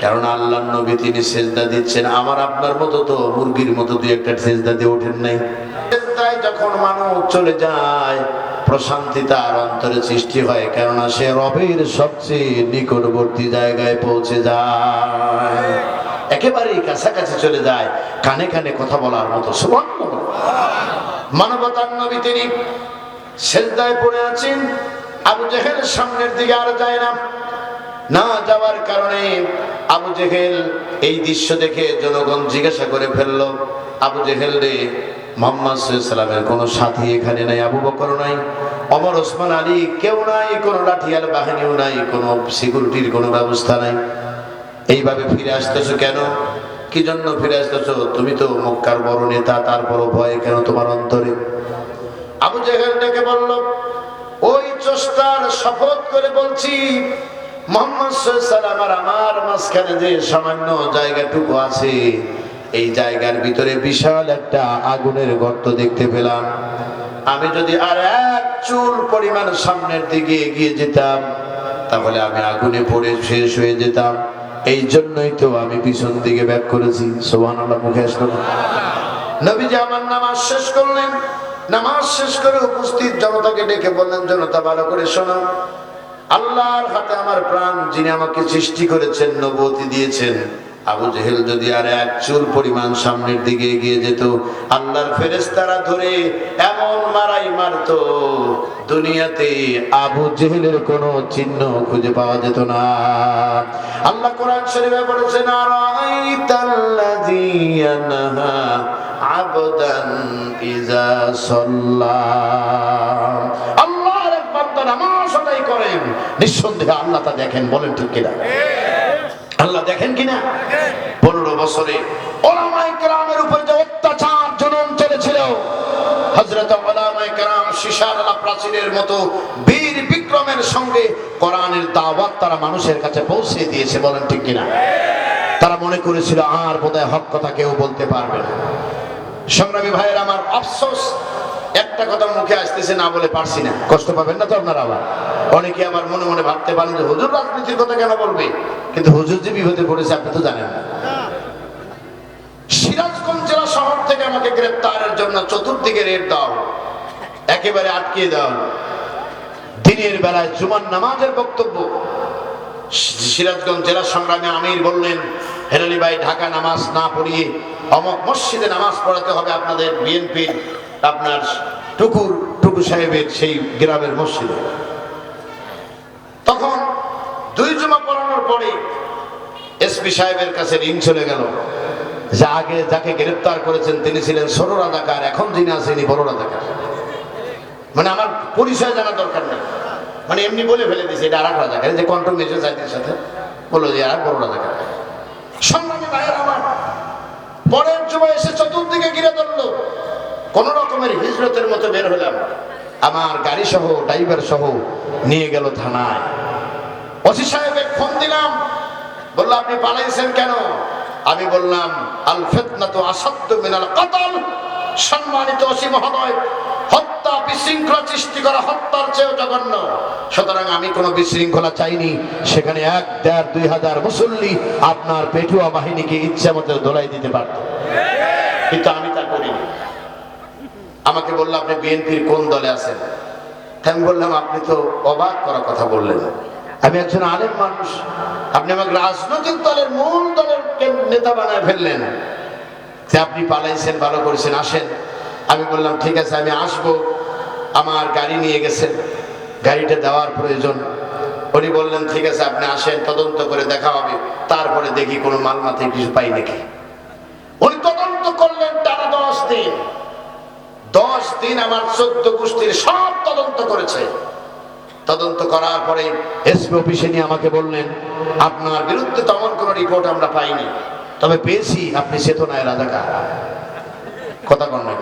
[SPEAKER 1] কারণ আল্লাহর নবী তিনি সিজদা দিচ্ছেন, আমার আপনার মতো তো মুরগির মতো দুই একটা সিজদা দিয়ে ওঠেন নাই। সিজদায় যখন মানুষ চলে যায়, প্রশান্তি তার অন্তরে সৃষ্টি হয়, কেননা সে রবের সবচেয়ে নিকটবর্তী জায়গায় পৌঁছে যায়, একেবারেই কাছাকাছি চলে যায়, কানে কানে কথা বলার মতো। সুবহানাল্লাহ। মানবতার নবী তিনি সিজদায় পড়ে আছেন। আবু জেহেল সামনের দিকে আর যায় না। না যাওয়ার কারণে আবু জেহেল এই দৃশ্য দেখে জনগণ জিজ্ঞাসা করে ফেলল, আবু জেহেল রে, মুহাম্মদ সাল্লাল্লাহু আলাইহি ওয়াসাল্লামের কোনো সাথী এখানে নাই, আবু বকর নাই, ওমর, ওসমান, আলী কেউ নাই, কোনো লাঠিয়াল বাহিনীও নাই, কোনো সিকিউরিটির কোনো ব্যবস্থা নাই, এইভাবে ফিরে আসতেছো কেন? কি জন্য ফিরে আসতেছো? তুমি তো মক্কার বড় নেতা, তারপরও ভয় কেন তোমার অন্তরে? আবু জেহেল ডেকে বলল, ওই চষ্টার শপথ করে বলছি, মুহাম্মদ সাল্লাল্লাহু আলাইহি ওয়াসাল্লাম আর আমার মাঝখানে যে সামান্য জায়গাটুকু আছে, এই জায়গার ভিতরে বিশাল একটা আগুনের গর্ত দেখতে পেলাম। আমি যদি আর এক চুল পরিমাণ সামনের দিকে এগিয়ে যেতাম, তাহলে আমি আগুনে পড়ে শেষ হয়ে যেতাম। এই জন্যই তো আমি পিছন দিকে ব্যাক করেছি। সুবহানাল্লাহ। মুখে আসলো। নবীজি আমার নামাজ শেষ করলেন। নামাজ শেষ করে উপস্থিত জনতাকে ডেকে বললেন, জনতা ভালো করে শোনো, আল্লাহর হাতে আমার প্রাণ, যিনি আমাকে সৃষ্টি করেছেন, নবুয়তি দিয়েছেন, আবু জেহেল যদি আর এক চুল পরিমাণ সামনের দিকে এগিয়ে যেত, আল্লাহর ফেরেশতারা ধরে এমন মারাই মারতো, দুনিয়াতে আবু জেহেলের কোনো চিহ্ন খুঁজে পাওয়া যেত না। আল্লাহ কোরআন শরীফে বলেছেন, আরাইতাল্লাযী ইয়ানহা আবদান ইযা সাল্লা। আল্লাহর এক বান্দা নামাজ আদায় করেন, নিঃসন্দেহে আল্লাহ তা দেখেন। বলেন ঠিক কিনা? আল্লাহ দেখেন কিনা? 15 বছরে উলামায়ে কেরামের উপর যে অত্যাচার জুলুম চলেছিল, হযরত উলামায়ে কেরাম শিশার প্রাচীরের মতো বীর বিক্রমের সঙ্গে কোরআনের দাওয়াত তারা মানুষের কাছে পৌঁছে দিয়েছে। বলেন ঠিক কিনা? তারা মনে করেছিল আর বোধহয় হক কথা কেউ বলতে পারবে না। সংগ্রামী ভাইয়ের আমার, আফসোস একটা কথা মুখে আসতেছে না বলে পারছি না। কষ্ট পাবেন না তো আপনারা? আবার অনেকে আবার মনে মনে ভাবতে পারেন যে হুজুর রাজনীতির কথা কেন বলবে, কিন্তু হুজুর যে বিপদে পড়েছে আপনি তো জানেন না। সিরাজগঞ্জ জেলা শহর থেকে আমাকে গ্রেফতারের জন্য চতুর্দিকে রেড দাও, একেবারে আটকিয়ে দাও। দিনের বেলায় জুমার নামাজের বক্তব্য, সিরাজগঞ্জ জেলা সংগ্রামী আমির বললেন, হেলালি ভাই ঢাকা নামাজ না পড়িয়ে অমক মসজিদে নামাজ পড়াতে হবে আপনাদের বিএনপির আপনার টুকু সাহেবের সেই গ্রামের মসজিদে। তখন 2 জুমা পড়ানোর পরে এসপি সাহেবের কাছে রিং চলে গেল যে আগে যাকে গ্রেফতার করেছেন তিনি ছিলেন ছোট রাজাকার, এখন যিনি আছেন বড় রাজাকার। মানে আমার পরিচয় জানা দরকার নেই, মানে এমনি বলে ফেলে দিয়েছে এটা আর এক রাজাকার, যে কন্ট্রোল মেজর সাহেবের সাথে বললো যে আর বড় রাজাকার। সম্মানিত ভাইয়ের আমার, পরের জুমা এসে চতুর্দিকে ঘিরে ধরলো। কোন রকমের হিজরতের মতো বের হলাম, আমার গাড়ি সহ ড্রাইভার সহ নিয়ে গেল থানায়। ওসি সাহেবের ফোন দিলাম, বললো আপনি পালাইছেন কেন? আমি বললাম আল ফিতনাতু আসাদ্দু মিনাল কতল। সম্মানিত ওসি মহোদয়, হত্যা বিশৃঙ্খলা সৃষ্টি করা হত্যার চেয়েও জঘন্য। সুতরাং আমি কোনো বিশৃঙ্খলা চাইনি। সেখানে 1,500-2,000 মুসল্লি আপনার পেটুয়া বাহিনীকে ইচ্ছা মতো দোলাই দিতে পারত, কিন্তু আমি তা করিনি। আমাকে বললো আপনি বিএনপির কোন দলে আছেন? আমি বললাম আপনি তো অবাক করা কথা বললেন, আমি একজন আলেম মানুষ, আপনি আমাকে রাজনৈতিক দলের মূল দলের নেতা বানায় ফেললেন। আপনি পালাইছেন, ভালো করেছেন, আসেন। আমি বললাম ঠিক আছে আমি আসবো। আমার গাড়ি নিয়ে গেছেন, গাড়িটা দেওয়ার প্রয়োজন। উনি বললেন ঠিক আছে আপনি আসেন, তদন্ত করে দেখা হবে, তারপরে দেখি কোনো মাল মাথায় কিছু পাই নাকি। উনি তদন্ত করলেন টানা 10 দিন। 10 দিন আমার 14 গোষ্ঠীর সব তদন্ত করেছে। তদন্ত করার পরে এসপি অফিসে নিয়ে আমাকে বললেন আপনার বিরুদ্ধে তেমন কোনো রিপোর্ট আমরা পাইনি, তবে পেয়েছি আপনি চেতনায় রাজাকার। কথা কন না,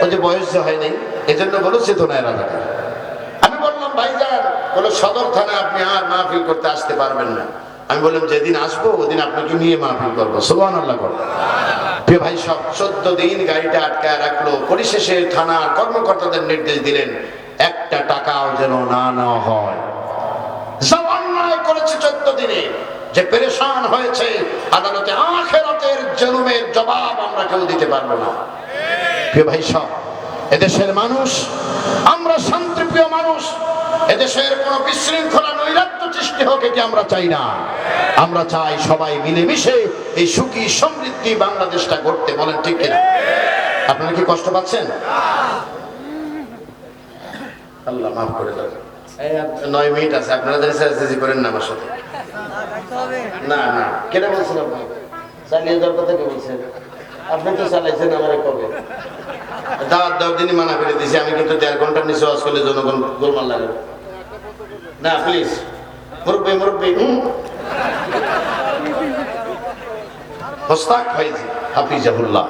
[SPEAKER 1] ওই যে বয়স হয় নাই এজন্য বলো চেতনায় রাজাকার। আমি বললাম ভাইজান, বলো সদর থানায় আপনি আর মাহফিল করতে আসতে পারবেন না। আমি বললাম যেদিন আসবো ওদিন আপনাকে নিয়ে মাহফিল করবো। সুবহানাল্লাহ করবো। প্রিয় ভাই সব 14 দিন গাড়িটা আটকায় রাখলো। পরিশেষে থানার কর্মকর্তাদের নির্দেশ দিলেন একটা টাকাও যেন না নেওয়া হয়। যা অন্যায় করেছে 14 দিনে, যে পেরেশান হয়েছে, আদালতে আখিরাতের জুলুমের জবাব আমরা কেউ দিতে পারবো না। প্রিয় ভাই সব, এদেশের মানুষ, আমরা শান্তিপ্রিয় মানুষ। এদেশের কোনো বিশৃঙ্খলা নৈরাত্য সৃষ্টি হোক এটি আমরা চাই না। আমরা চাই সবাই মিলেমিশে এই সুখী সমৃদ্ধি বাংলাদেশটা গড়তে। বলেন ঠিক কিনা? আপনারা কি কষ্ট পাচ্ছেন? আল্লাহ মাফ করে দেন। 9 মিনিট আছে, আপনারা জানি করেন না আমার সাথে। না না, কেন বলছেন আপনি? চালিয়ে যাওয়ার কথা কে বলছেন? আপনি তো চালাইছেন আমারে কবে? দাওয়াত দেওয়ার দিনই মানা করে দিয়েছি। আমি কিন্তু 1.5 ঘন্টার নিচে ওয়াজ করলে জনগণ গোলমাল লাগে না। প্লিজ মুরব্বী মুরব্বী মোস্তাক ভাইজি হাফিজাহুল্লাহ,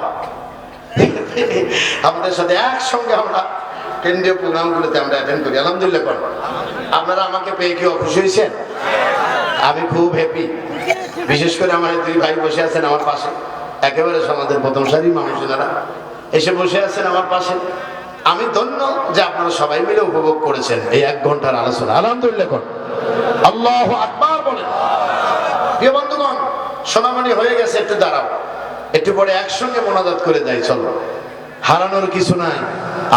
[SPEAKER 1] আমাদের সাথে একসঙ্গে আমরা কেন্দ্রীয় প্রোগ্রামগুলোতে আমরা অ্যাটেন্ড করি। আলহামদুলিল্লাহ করেন। আপনারা আমাকে পেয়ে কি খুশি হয়েছেন? আমি খুব হ্যাপি। বিশেষ করে আমার 2 ভাই বসে আছেন আমার পাশে, একেবারে সমাজের প্রথম সারির মানুষজনেরা এসে বসে আছেন আমার পাশে। আমি ধন্য যে আপনারা সবাই মিলে উপভোগ করেছেন এই 1 ঘন্টার আলোচনা। আলহামদুলিল্লাহ করেন। আল্লাহু আকবার বলেন। প্রিয় বন্ধুগণ, সোনামণি হয়ে গেছে, একটু দাঁড়াও, একটু পরে একসঙ্গে মোনাজাত করে যাই। চলো হারানোর কিছু নাই,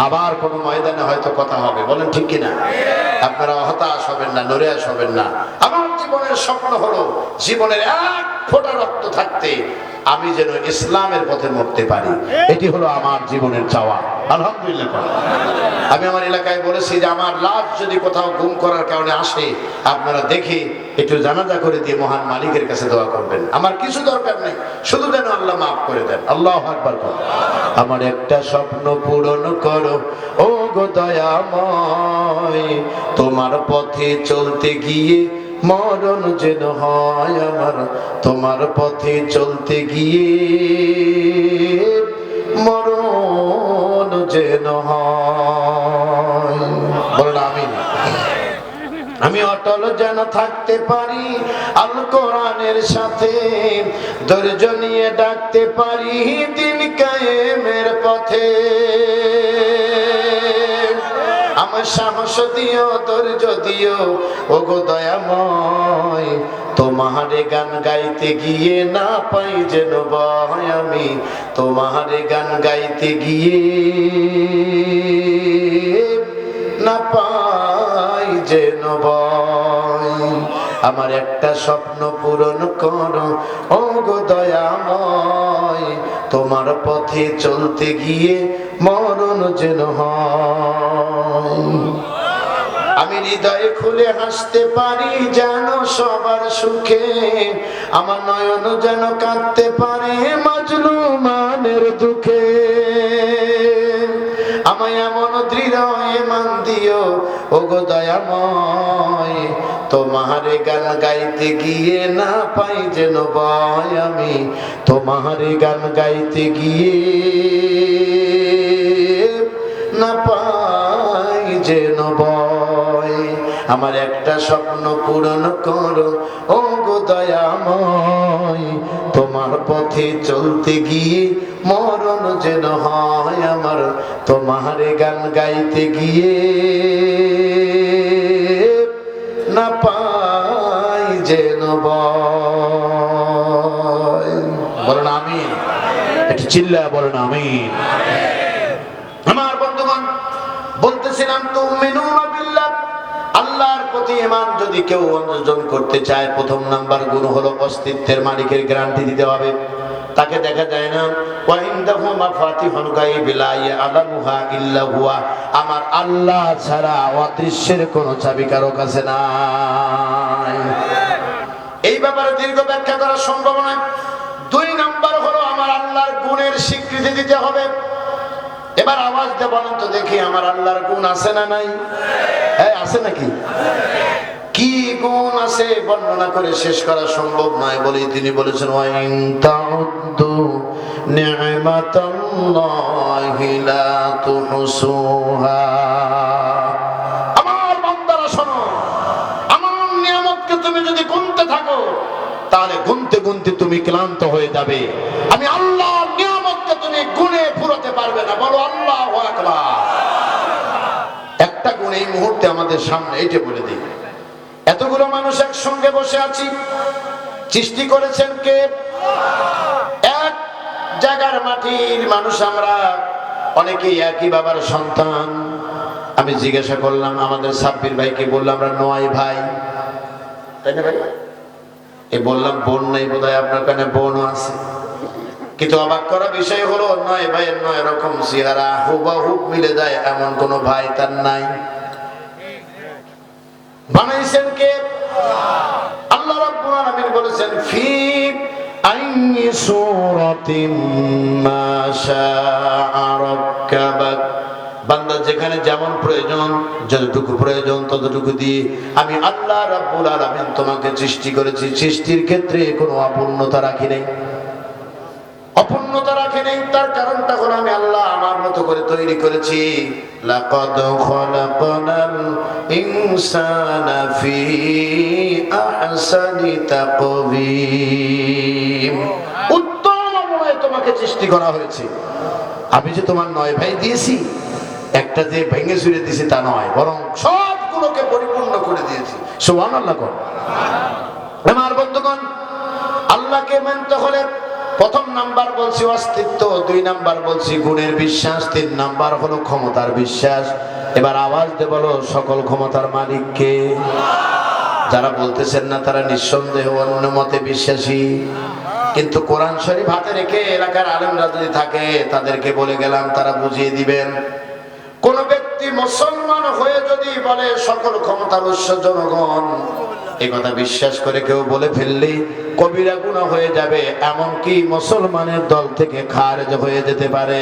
[SPEAKER 1] আবার কোন ময়দানে হয়তো কথা হবে, বলেন ঠিক কিনা? আপনারা হতাশ হবেন না, নৈরাশ হবেন না। আমার জীবনের স্বপ্ন হলো জীবনের এক ফোঁটা রক্ত থাকতে আমি যেন ইসলামের পথে মরতে পারি, এটি হলো আমার জীবনের চাওয়া। আলহামদুলিল্লাহ। আমি আমার এলাকায় বলেছি যে আমার লাশ যদি কোথাও গুম করার কারণে আসে, আপনারা দেখে একটু জানাজা করে দিয়ে মহান মালিকের কাছে দোয়া করবেন। আমার কিছু দরকার নেই, শুধু যেন আল্লাহ মাফ করে দেন। আল্লাহু আকবার। আমার একটা স্বপ্ন পূরণ করো ও গো দয়াময়, তোমার পথে চলতে গিয়ে মরণ যেন হয় আমার, তোমার পথে চলতে গিয়ে মরণ যেন হয়। বলেন আমিন। আমি অটল যেন থাকতে পারি আল কোরআনের সাথে, ধৈর্য নিয়ে ডাকতে পারি দিন কায়েমের পথে। আমার সাহস দিও, ধৈর্য দিও ও গো দয়াময়, তোমারে গান গাইতে গিয়ে না পাই যেন ভয় আমি, তোমারে গান গাইতে গিয়ে না পাই যেন ভয়। আমার একটা স্বপ্ন পূরণ করো ও গো দয়াময়, তোমার পথে চলতে গিয়ে মরণ যেন হয়। আমি হৃদয়ে খুলে হাসতে পারি যেন সবার সুখে, আমার নয়ন যেন কাঁদতে পারে মাজলুমানের দুঃখে। আমায় এমন দৃঢ় ঈমান দিও ও গো দয়াময়, তোমারে গান গাইতে গিয়ে না পাই যেন ভয় আমি, তোমারে গান গাইতে গিয়ে না পাই যেন ভয়। আমার একটা স্বপ্ন পূরণ করো ও গো দয়াময়, তোমার পথে চলতে গিয়ে মরণ যেন হয় আমার, তোমারে গান গাইতে গিয়ে না পাই যেন ভয়। বলেন আমিন। একটু চিল্লায় বলেন আমিন। আমার বন্ধুগণ, বলতেছিলাম তুমিনুনা বিল্লাহ, আল্লাহর প্রতি ঈমান যদি কেউ অর্জন করতে চায়, প্রথম নাম্বার গুণ হলো অস্তিত্বের মালিকের গ্যারান্টি দিতে হবে। তাকে দেখা যায় না। ওয়া ইনদাহু মাফাতিহুল গায়বি লা ইয়ালামুহা ইল্লা হুয়া, আমার আল্লাহ ছাড়া অদৃশ্যের কোনো চাবি কারো কাছে নাই। এই ব্যাপারে দীর্ঘ ব্যাখ্যা করা সম্ভব নয়। দুই নাম্বার হলো আমার আল্লাহর গুণের স্বীকৃতি দিতে হবে। এবার আওয়াজ দিয়ে বলেন তো দেখি, আমার আল্লাহর গুণ আছে না নাই? হ্যাঁ, আছে নাকি? কি গুণ আছে বর্ণনা করে শেষ করা সম্ভব নয় বলেই তিনি বলেছেন ওয়া ইন তাউদ্দু নি'মাতাল্লাহি লা তুহসুহা। আমার বান্দারা শোনো, আমার নিয়ামতকে তুমি যদি গুনতে থাকো তাহলে গুনতে গুনতে তুমি ক্লান্ত হয়ে যাবে। আমি আল্লাহর নিয়ামতকে তুমি গুনে ফুরাতে পারবে না। বলো আল্লাহু আকবার। একটা গুণ এই মুহূর্তে আমাদের সামনে, এইটা বলে দিই। এতগুলো মানুষ একসঙ্গে বসে আছি, সৃষ্টি করেছেন কে? এক জায়গার মাটির মানুষ আমরা, অনেকেই একই বাবার সন্তান। আমি জিজ্ঞাসা করলাম আমাদের সাব্বির ভাইকে, বললাম আমরা 9 ভাই, তাই না ভাই? বললাম বোন নাই বোধহয়, আপনার কানে বোনও আছে। কিন্তু অবাক করা বিষয় হলো 9 ভাইয়ের 9 রকম চেহারা, হুবহুব মিলে যায় এমন কোন ভাই তার নাই। বানাইছেন কে? আল্লাহ রাব্বুল আলামিন বলেছেন ফি আইয়ি সূরাতিন মা শাআ রাক্কাবাক। বান্দা যেখানে যেমন প্রয়োজন, যতটুকু প্রয়োজন ততটুকু দিয়ে আমি আল্লাহ রাব্বুল আলামিন তোমাকে সৃষ্টি করেছি। সৃষ্টির ক্ষেত্রে কোনো অপূর্ণতা রাখি নাই, অপূর্ণতা রাখি নাই। তার কারণটা হলো আমি আল্লাহ আমার মতো করে তৈরি করেছি। লাকাদ খালাকনাল ইনসানা ফি আহসানি তাকওয়িম। উত্তম নমুনায় তোমাকে সৃষ্টি করা হয়েছে। আমি যে তোমার 9 ভাই দিয়েছি, একটা যে ভেঙে চুরে দিয়েছি তা নয়, বরং সবগুলোকে পরিপূর্ণ করে দিয়েছি। সুবহানাল্লাহ। আমার বন্ধুগণ, আল্লাহকে মানতে হলে প্রথম নাম্বার বলছি অস্তিত্ব, 2 নাম্বার বলছি গুণের বিশ্বাস, 3 নাম্বার হলো ক্ষমতার বিশ্বাস। এবার আওয়াজ দিয়ে বলো, সকল ক্ষমতার মালিক কে? যারা বলতেছেন না তারা নিঃসন্দেহ অন্য মতে বিশ্বাসী, কিন্তু কোরআন শরীফ হাতে রেখে এলাকার আলেমরা যদি থাকে তাদেরকে বলে গেলাম, তারা বুঝিয়ে দিবেন। কোন ব্যক্তি মুসলমান হয়ে যদি বলে সকল ক্ষমতার উৎস জনগণ, এই কথা বিশ্বাস করে কেউ বলে ফেললে কবিরা গুনাহ হয়ে যাবে, এমনকি মুসলমানের দল থেকে খারেজ হয়ে যেতে পারে।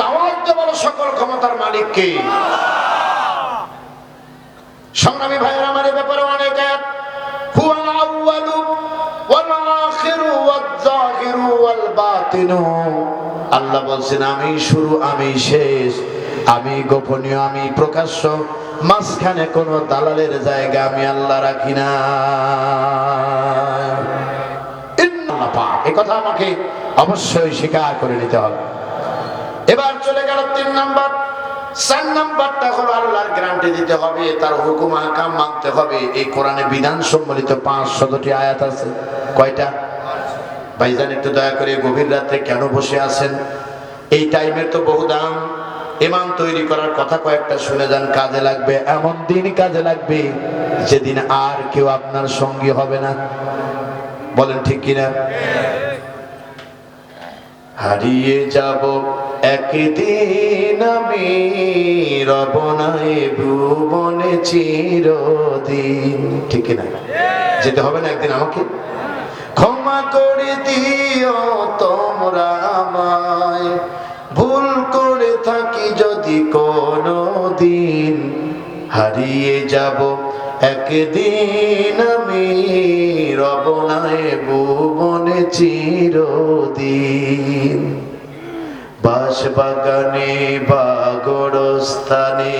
[SPEAKER 1] আওয়াজ দিয়ে বলো, সকল ক্ষমতার মালিক কে? সংগ্রামী ভাইয়ের আমার এই ব্যাপারে অনেক আয়াত, হুয়াল আউয়ালু ওয়াল আখিরু ওয়াজ যাহিরু ওয়াল বাতিনু। আল্লাহ বলছেন আমি শুরু, আমি শেষ, আমি গোপনীয়, আমি প্রকাশ্য, মাঝখানে কোন দালালের জায়গা আমি আল্লাহ রাখি না। আল্লাহ পাক, এই কথা আমাকে অবশ্যই স্বীকার করে নিতে হবে। এবার চলে গেল 3 নাম্বার। 4 নাম্বারটা হলো আল্লাহর গ্যারান্টি দিতে হবে, তার হুকুম আহকাম মানতে হবে। এই কোরআনে বিধান সম্বলিত 500টি আয়াত আছে। কয়টা? ভাইজান একটু দয়া করে গভীর রাতে কেন বসে আছেন? এই টাইমের তো বহু দাম। ইমান তৈরি করার কথা কয়েকটা শুনে যান, কাজে লাগবে। এমন দিন কাজে লাগবে যেদিন আর কেউ আপনার সঙ্গী হবে না। বলেন ঠিক কিনা? হারিয়ে যাব একদিন আমি, রব নাই ভুবনে চিরদিন। ঠিক কিনা? যেতে হবে না একদিন আমাকে? ক্ষমা করে দিও তোমরা আমায়, ভুল করে থাকি যদি কোনো দিন। হারিয়ে যাব একদিন আমি, রব নাই ভুবনে চিরদিন। বাঁশবাগানে বা গোরস্থানে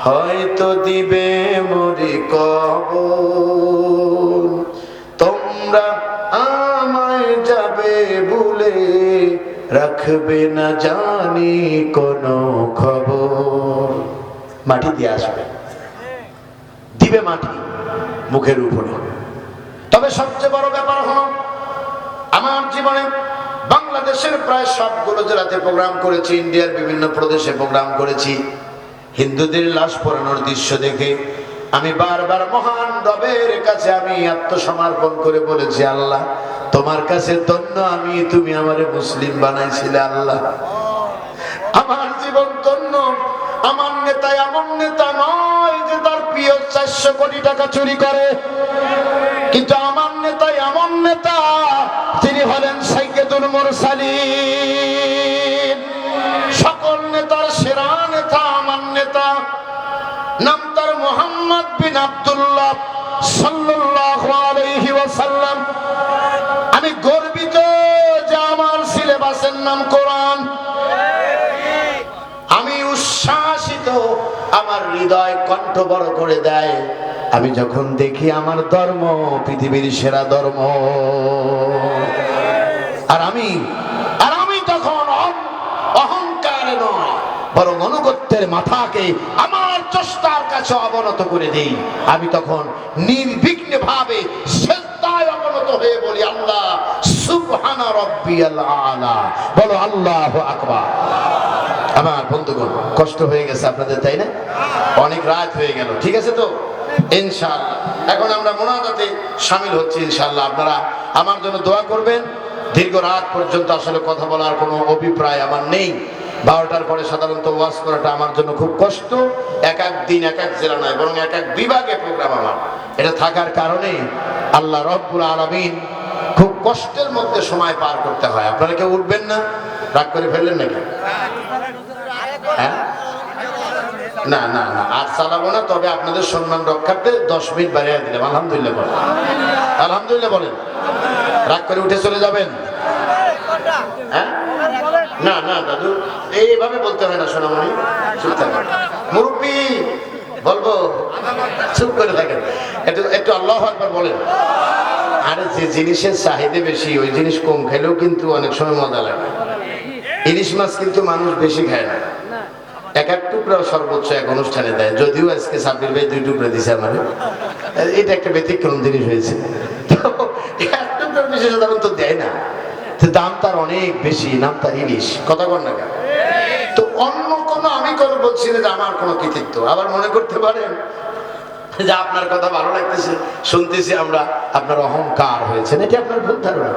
[SPEAKER 1] হয়তো দিবে মরি কবর, তোমরা আমায় যাবে ভুলে, রাখবে না জানি কোনো খবর। মাটি দিয়ে আসবে, দিবে মাটি মুখের উপরে। তবে সবচেয়ে বড় ব্যাপার হলো, আমার জীবনে বাংলাদেশের প্রায় সবগুলো জেলাতে প্রোগ্রাম করেছি, ইন্ডিয়ার বিভিন্ন প্রদেশে প্রোগ্রাম করেছি। হিন্দুদের লাশ পোড়ানোর দৃশ্য দেখে আমি বারবার মহান রবের কাছে আমি আত্মসমর্পণ করে বলেছি, আল্লাহ তোমার কাছে ধন্য আমি, তুমি আমারে মুসলিম বানাইছিলে। আল্লাহ আমার জীবন ধন্য। আমার নেতা এমন নেতা নয় যে তার প্রিয় 400 কোটি টাকা চুরি করে, কিন্তু আমার নেতা এমন নেতা তিনি হলেন সাইয়্যিদুল মুরসালিন। সকল নেতার সেরা নেতা আমার নেতা, নাম তার মুহাম্মদ বিন আব্দুল্লাহ সাল্লাল্লাহু আলাইহি ওয়াসাল্লাম। আমি গর্বিত যে আমার সিলেবাসের নাম কোরআন। আমি উচ্ছ্বাসিত, আমার হৃদয় কণ্ঠ বড় করে দেয় আমি যখন দেখি আমার ধর্ম পৃথিবীর সেরা ধর্ম। আর আমি তখন অহংকারে নয়, বরং অনুগত্যের মাথাকে আমার চষ্টার কাছে অবনত করে দেই। আমি তখন নির্বিঘ্নে ভাবে সেজদায় অবনত হয়ে বলি, আল্লাহ সুবহানা রাব্বিয়াল আলা। বলো আল্লাহু আকবার। আমার বন্ধুগণ, কষ্ট হয়ে গেছে আপনাদের, তাই না? অনেক রাত হয়ে গেল, ঠিক আছে তো? ইনশাআল্লাহ এখন আমরা মুনাজাতে শামিল হচ্ছি। ইনশাআল্লাহ আপনারা আমার জন্য দোয়া করবেন। দীর্ঘ রাত পর্যন্ত আসলে কথা বলার কোনো অভিপ্রায় আমার নেই। 12টার পরে সাধারণত ওয়াজ করাটা আমার জন্য খুব কষ্ট। এক এক দিন এক এক জেলা নয়, বরং এক এক বিভাগে প্রোগ্রাম আমার। এটা থাকার কারণে আল্লাহ রাব্বুল আলামিন খুব কষ্টের মধ্যে সময় পার করতে হয়। আপনারা কেউ উঠবেন না? রাগ করে ফেললেন নাকি? হ্যাঁ, না না না, আর চালাবো না। তবে আপনাদের সম্মান রক্ষার্থে 10 মিনিট বাড়িয়ে দিলাম। আলহামদুলিল্লাহ বলেন, আলহামদুলিল্লাহ বলেন। রাগ করে উঠে চলে যাবেন? হ্যাঁ, না না দাদু, এইভাবে বলতে হয় না সোনামণি, চুপ থাকেন। মুরব্বি বলবো, চুপ করে থাকেন। একটু আল্লাহু আকবার বলেন। আরে যে জিনিসের চাহিদা বেশি ওই জিনিস কম খেলেও কিন্তু অনেক সময় মজা লাগে। ইলিশ মাছ কিন্তু মানুষ বেশি খায় না, এক এক টুকরা সর্বোচ্চ এক অনুষ্ঠানে দেয়। যদিও আজকে সাব্বির ভাই 2 টুকরা দিছে আমার, এটা একটা ব্যতিক্রম জিনিস হয়েছে। তো এক টুকরার বেশি সাধারণত দেয় না, দাম তার অনেক বেশি, নাম তার ইলিশ। কথা বল না কেন? তো অন্য কোনো আমি কোনো বলছি না যে আমার কোনো কৃতিত্ব। আবার মনে করতে পারেন যে আপনার কথা ভালো লাগতেছে, শুনতেছি আমরা, আপনার অহংকার হয়েছে, এটি আপনার ভুল ধারণা।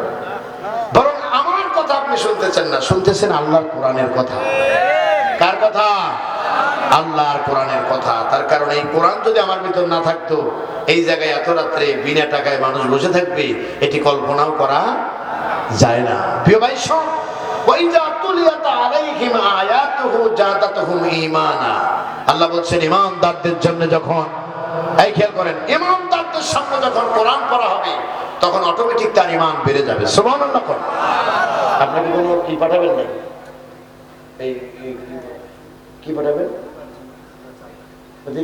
[SPEAKER 1] বরং আমার কথা আপনি শুনতেছেন না, শুনতেছেন আল্লাহর কোরআনের কথা। কার কথা? আল্লাহর কোরআনের কথা। তার কারণ এই কোরআন যদি আমার ভিতর না থাকতো, এই জায়গায় এত রাত্রে বিনা টাকায় মানুষ বসে থাকবে, এটি কল্পনাও করা যায় না। প্রিয় ভাই সব, ওয়াইজা তুলিয়াত আলাইহিম আয়াতুহু জাদাতুহুম ঈমানা। আল্লাহ বলছেন ঈমানদারদের জন্য যখন, এই খেয়াল করেন, ঈমানদারদের সামনে যখন কোরআন পড়া হবে তখন অটোমেটিক তার ঈমান বেড়ে যাবে। সুবহানাল্লাহ। আপনাকে কোনো কি পাঠাবেন না? এই কি পাঠাবেন?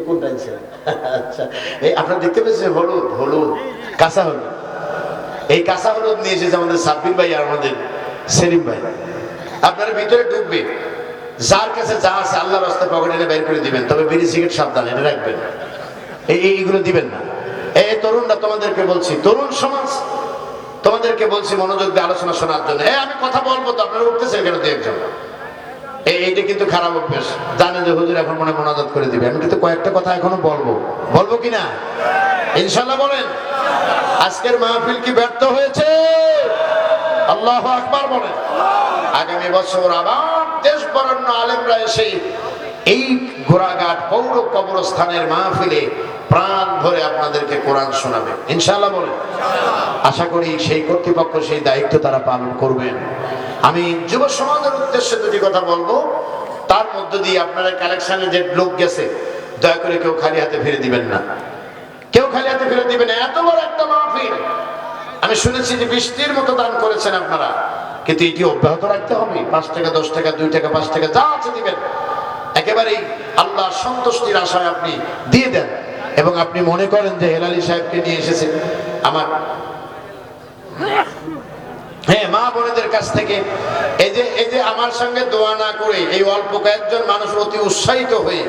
[SPEAKER 1] কোনটা আছে? আচ্ছা, এই আপনারা দেখতে পেয়েছেন হলুদ, হলুদ, কাঁচা হলুদ। এই কাঁচা হলুদ নিয়ে এসেছে আমাদের সাব্বির ভাই আর আমাদের সেলিম ভাই। আপনারা ভিতরে ঢুকবে, যার কাছে যা আছে আল্লাহর রাস্তায় পকেটে এনে বের করে দিবেন, তবে বিড়ি সিগারেট সাবধান, এটা রাখবেন, এইগুলো দিবেন না। এই তরুণরা তোমাদেরকে বলছি, তরুণ সমাজ তোমাদেরকে বলছি মনোযোগ দিয়ে আলোচনা শোনার জন্য। আমি কথা বলবো তো আপনারা উঠতেছেন কেন? দু একজন, এইটা কিন্তু খারাপ অভ্যাস। জানে যে হুজুর এখন মনে মোনাজাত করে দিবে, আমি কিন্তু কয়েকটা কথা এখনো বলবো, বলবো কিনা ইনশাআল্লাহ? বলেন, আজকের মাহফিল কি ব্যর্থ হয়েছে? আল্লাহু আকবার বলেন। আগামী বছর আবার দেশ বরেণ্য আলেমরা এসে এই ঘোড়াঘাট পৌর কবরস্থানের মাহফিলে প্রাণ ভরে আপনাদেরকে কোরআন শোনাবে ইনশাআল্লাহ। বলেন, আশা করি সেই কর্তৃপক্ষ সেই দায়িত্ব তারা পালন করবেন। আমি যুব সমাজের উদ্দেশ্যে দুটি কথা বলবো, তার মধ্য দিয়ে আপনারা কালেকশনে যে লোক গেছে, দয়া করে কেউ খালি হাতে ফিরে দিবেন না, কেউ খালি হাতে ফিরে দিবেন না। এত বড় একটা মাহফিল, আমি শুনেছি যে বৃষ্টির মতো দান করেছেন আপনারা, কিন্তু এটি অব্যাহত রাখতে হবে। 5 টাকা, 10 টাকা, 2 টাকা, 5 টাকা যা আছে দিবেন, একেবারেই আল্লাহর সন্তুষ্টির আশায় আপনি দিয়ে দেন। এবং আপনি মনে করেন যে হেলালি সাহেবকে নিয়ে এসেছে আমার, হ্যাঁ, মা বোনেদের কাছ থেকে এই যে আমার সঙ্গে দোয়া না করে এই অল্প কয়েকজন মানুষ অতি উৎসাহিত হয়ে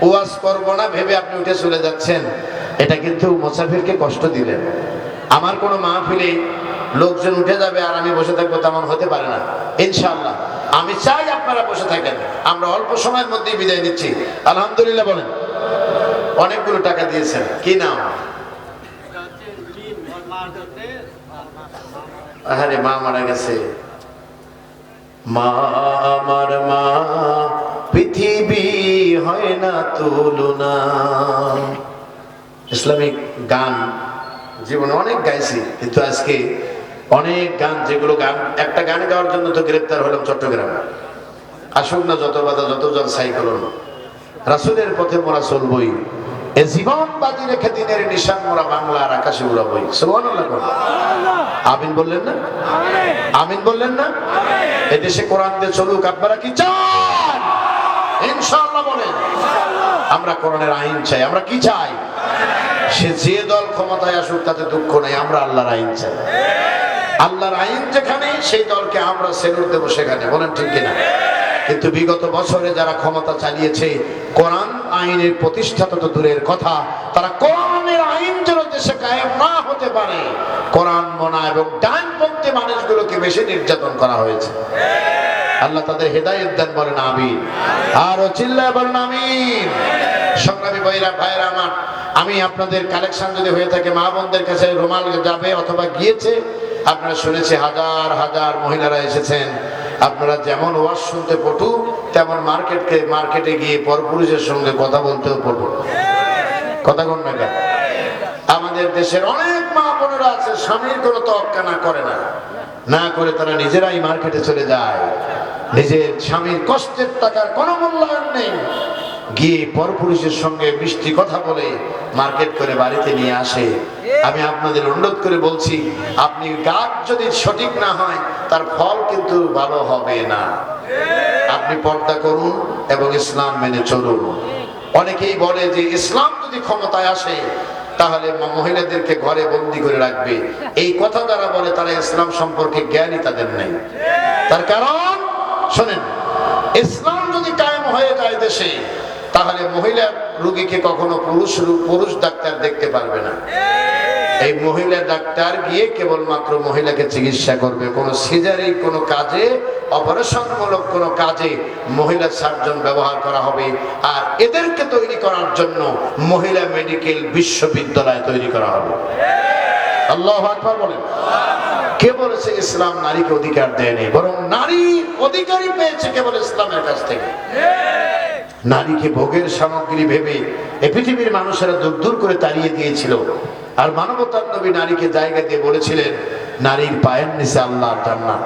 [SPEAKER 1] ওয়াজ করবো না ভেবে আপনি উঠে চলে যাচ্ছেন, এটা কিন্তু মুসাফিরকে কষ্ট দিলেন। আমার কোনো মাহফিলে লোকজন উঠে যাবে আর আমি বসে থাকবো, তেমন হতে পারে না ইনশাআল্লাহ। আমি চাই আপনারা বসে থাকেন। আমরা অল্প সময়ের মধ্যেই বিদায় নিচ্ছি, আলহামদুলিল্লাহ। বলেন, অনেকগুলো টাকা দিয়েছেন, কি নাম? আরে মা মারা গেছে, মা আমার মা, পৃথিবী হয় না তুলনা। ইসলামিক গান জীবনে অনেক গাইছি, কিন্তু আজকে অনেক গান, যেগুলো গান একটা গান গাওয়ার জন্য তো গ্রেপ্তার হলাম চট্টগ্রামে। আসুক না যত বাধা, যত জন সাইক্লোন, রাসূলের পথে মোরা চলবই, এ জীবন বাজি রেখে দিনের নিশান মোরা বাংলার আকাশে উড়াবই। সুবহানাল্লাহ। আমিন বললেন না? আমিন বললেন না? এই দেশে কোরআন দিয়ে চলুক, আপনারা কি চান? ইনশাআল্লাহ বলেন। আমরা কোরআনের আইন চাই। আমরা কি চাই? সে যে দল ক্ষমতায় আসুক তাতে দুঃখ নেই, আমরা আল্লাহর আইন চাই। আল্লাহর আইন যেখানে, সেই দলকে আমরা সেলুট দেবো সেখানে। বলেন ঠিক কিনা? কিন্তু বিগত বছরে যারা ক্ষমতা চালিয়েছে, কোরআন আইনের প্রতিষ্ঠাতা তো দূরের কথা, তারা কোরআনের আইন যেন দেশে কায়েম না হতে পারে, কোরআন মনা এবং ডানপন্থী মানুষগুলোকে বেশি নির্যাতন করা হয়েছে। আল্লাহ তাদের হেদায়েত দেন, বলেন আমিন। আর চিল্লায় বলেন আমিন। সংগ্রামী ভাইরা আমার, আমি আপনাদের কালেকশন যদি হয়ে থাকে, মা বোনদের কাছে রুমাল যাবে অথবা গিয়েছে, আপনারা শুনেছি হাজার হাজার মহিলারা এসেছেন। আপনারা যেমন ওয়াজ শুনতে পটু, তেমন মার্কেটে গিয়ে পরপুরুষের সঙ্গে কথা বলতেও পটু। কথা কোন না কেন? আমাদের দেশের অনেক মা বোনেরা আছে, স্বামীর কোনো তোয়াক্কা না করে না করে তারা নিজেরাই মার্কেটে চলে যায়, নিজের স্বামীর কষ্টের টাকার কোনো মূল্যায়ন নেই, গিয়ে পরপুরুষের সঙ্গে মিষ্টি কথা বলে মার্কেট করে বাড়িতে নিয়ে আসে। আমি আপনাদের অনুরোধ করে বলছি, আপনি গাছ যদি সঠিক না হয় তার ফল কিন্তু ভালো হবে না। আপনি পর্দা করুন এবং ইসলাম মেনে চলুন। অনেকেই বলে যে ইসলাম যদি ক্ষমতায় আসে তাহলে মহিলাদেরকে ঘরে বন্দী করে রাখবে। এই কথা যারা বলে তারা ইসলাম সম্পর্কে জ্ঞানই তাদের নেই। তার কারণ শোনেন, ইসলাম যদি কায়েম হয়ে যায় দেশে, তাহলে মহিলা রোগীকে কখনো পুরুষ ডাক্তার দেখতে পারবে না। এই মহিলা ডাক্তার গিয়ে কেবলমাত্র মহিলাকে চিকিৎসা করবে, কোনো সিজারি কোনো কাজে, অপারেশনমূলক কোনো কাজে মহিলা সার্জন ব্যবহার করা হবে। আর এদেরকে তৈরি করার জন্য মহিলা মেডিকেল বিশ্ববিদ্যালয় তৈরি করা হবে। আল্লাহু আকবার বলেন। কে বলেছে ইসলাম নারীকে অধিকার দেয়নি? বরং নারী অধিকারই পেয়েছে কেবল ইসলামের কাছ থেকে। নারীকে ভোগের সামগ্রী ভেবে এই পৃথিবীর মানুষেরা দূর দূর করে তাড়িয়ে দিয়েছিল। আর মানবতার নবী নারীকে জায়গা দিয়ে বলেছিলেন, নারীর পায়ের নিচে আল্লাহর জান্নাত।